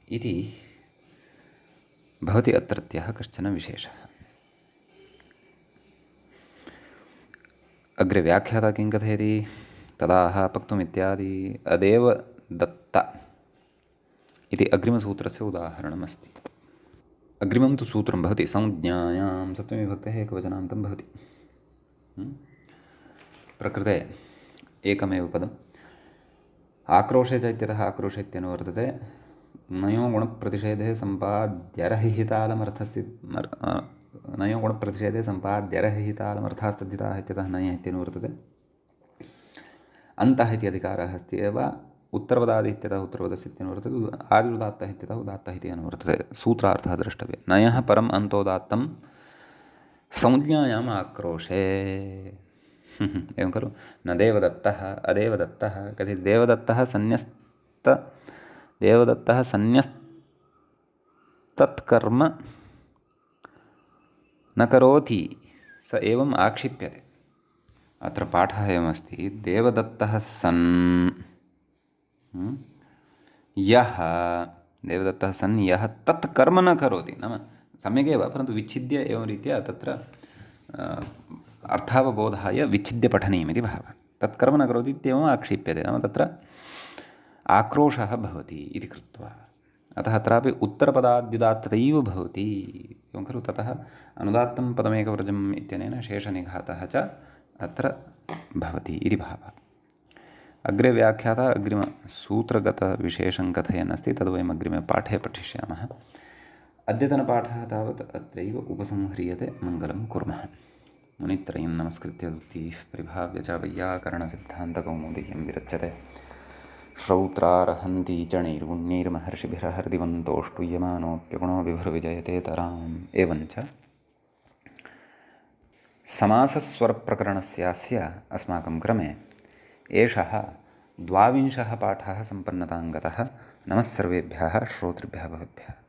Speaker 1: इति भवति अत्रत्यः कश्चन विशेषः अग्रे व्याख्याता किं कथयति तदाह पक्तुम् इत्यादि अदेव दत्त इति अग्रिमसूत्रस्य उदाहरणमस्ति अग्रिमं तु सूत्रं भवति संज्ञायां सप्तमीविभक्तेः एकवचनान्तं भवति प्रकृते एकमेव पदम् आक्रोशे च इत्यतः आक्रोशे इत्यनुवर्तते नयो गुणप्रतिषेधे सम्पाद्यरहितालमर्थास्तद्धिताः इत्यतः नयः इत्यनुवर्तते अन्तः इति अधिकारः अस्ति एव उत्तरपदादिः इत्यतः उत्तरपदस्य इत्यनुवर्तते आदिरुदात्तः इत्यतः उदात्तः इति अनुवर्तते सूत्रार्थः द्रष्टव्यः नयः परम् अन्तोदात्तं संज्ञायाम् आक्रोशे एवं खलु न देवदत्तः अदेवदत्तः कथयति देवदत्तः सन्न्यस्तत्कर्म न करोति स एवम् आक्षिप्यते अत्र पाठः एवमस्ति देवदत्तः सन् यः तत् कर्म न करोति नाम सम्यगेव, परन्तु विच्छिद्य एवं रीत्या तत्र अर्थावबोधाय विच्छिद्य पठनीयमिति भावः। तत् कर्म न करोति इत्येवम् आक्षिप्यते, नाम तत्र आक्रोशः भवति इति कृत्वा। अतः अत्रापि उत्तरपदाद्युदात्ततैव भवति एवं खलु। ततः अनुदात्तं पदमेकवृजम् इत्यनेन शेषनिघातः च अत्र भवति इति भावः। अग्रे व्याख्याता अग्रिमसूत्रगतविशेषं कथयन् अस्ति, तद् वयम् अग्रिमे पाठे पठिष्यामः। अद्यतनपाठः तावत् अत्रैव उपसंह्रियते। मङ्गलं कुर्मः। मुनित्रयं नमस्कृत्य उक्तिः परिभाव्य च वैयाकरणसिद्धान्तकौमुदीयं विरच्यते। श्रौत्रार्हन्ति च नैर्गुण्यैर्महर्षिभिरहृदिवन्तोऽष्टूयमानोऽप्यगुणो विभुर्विजयते तराम्। एवञ्च समासस्वरप्रकरणस्यास्य अस्माकं क्रमे एषः 22 पाठः सम्पन्नतां गतः। नमः सर्वेभ्यः श्रोतृभ्यः भवद्भ्यः।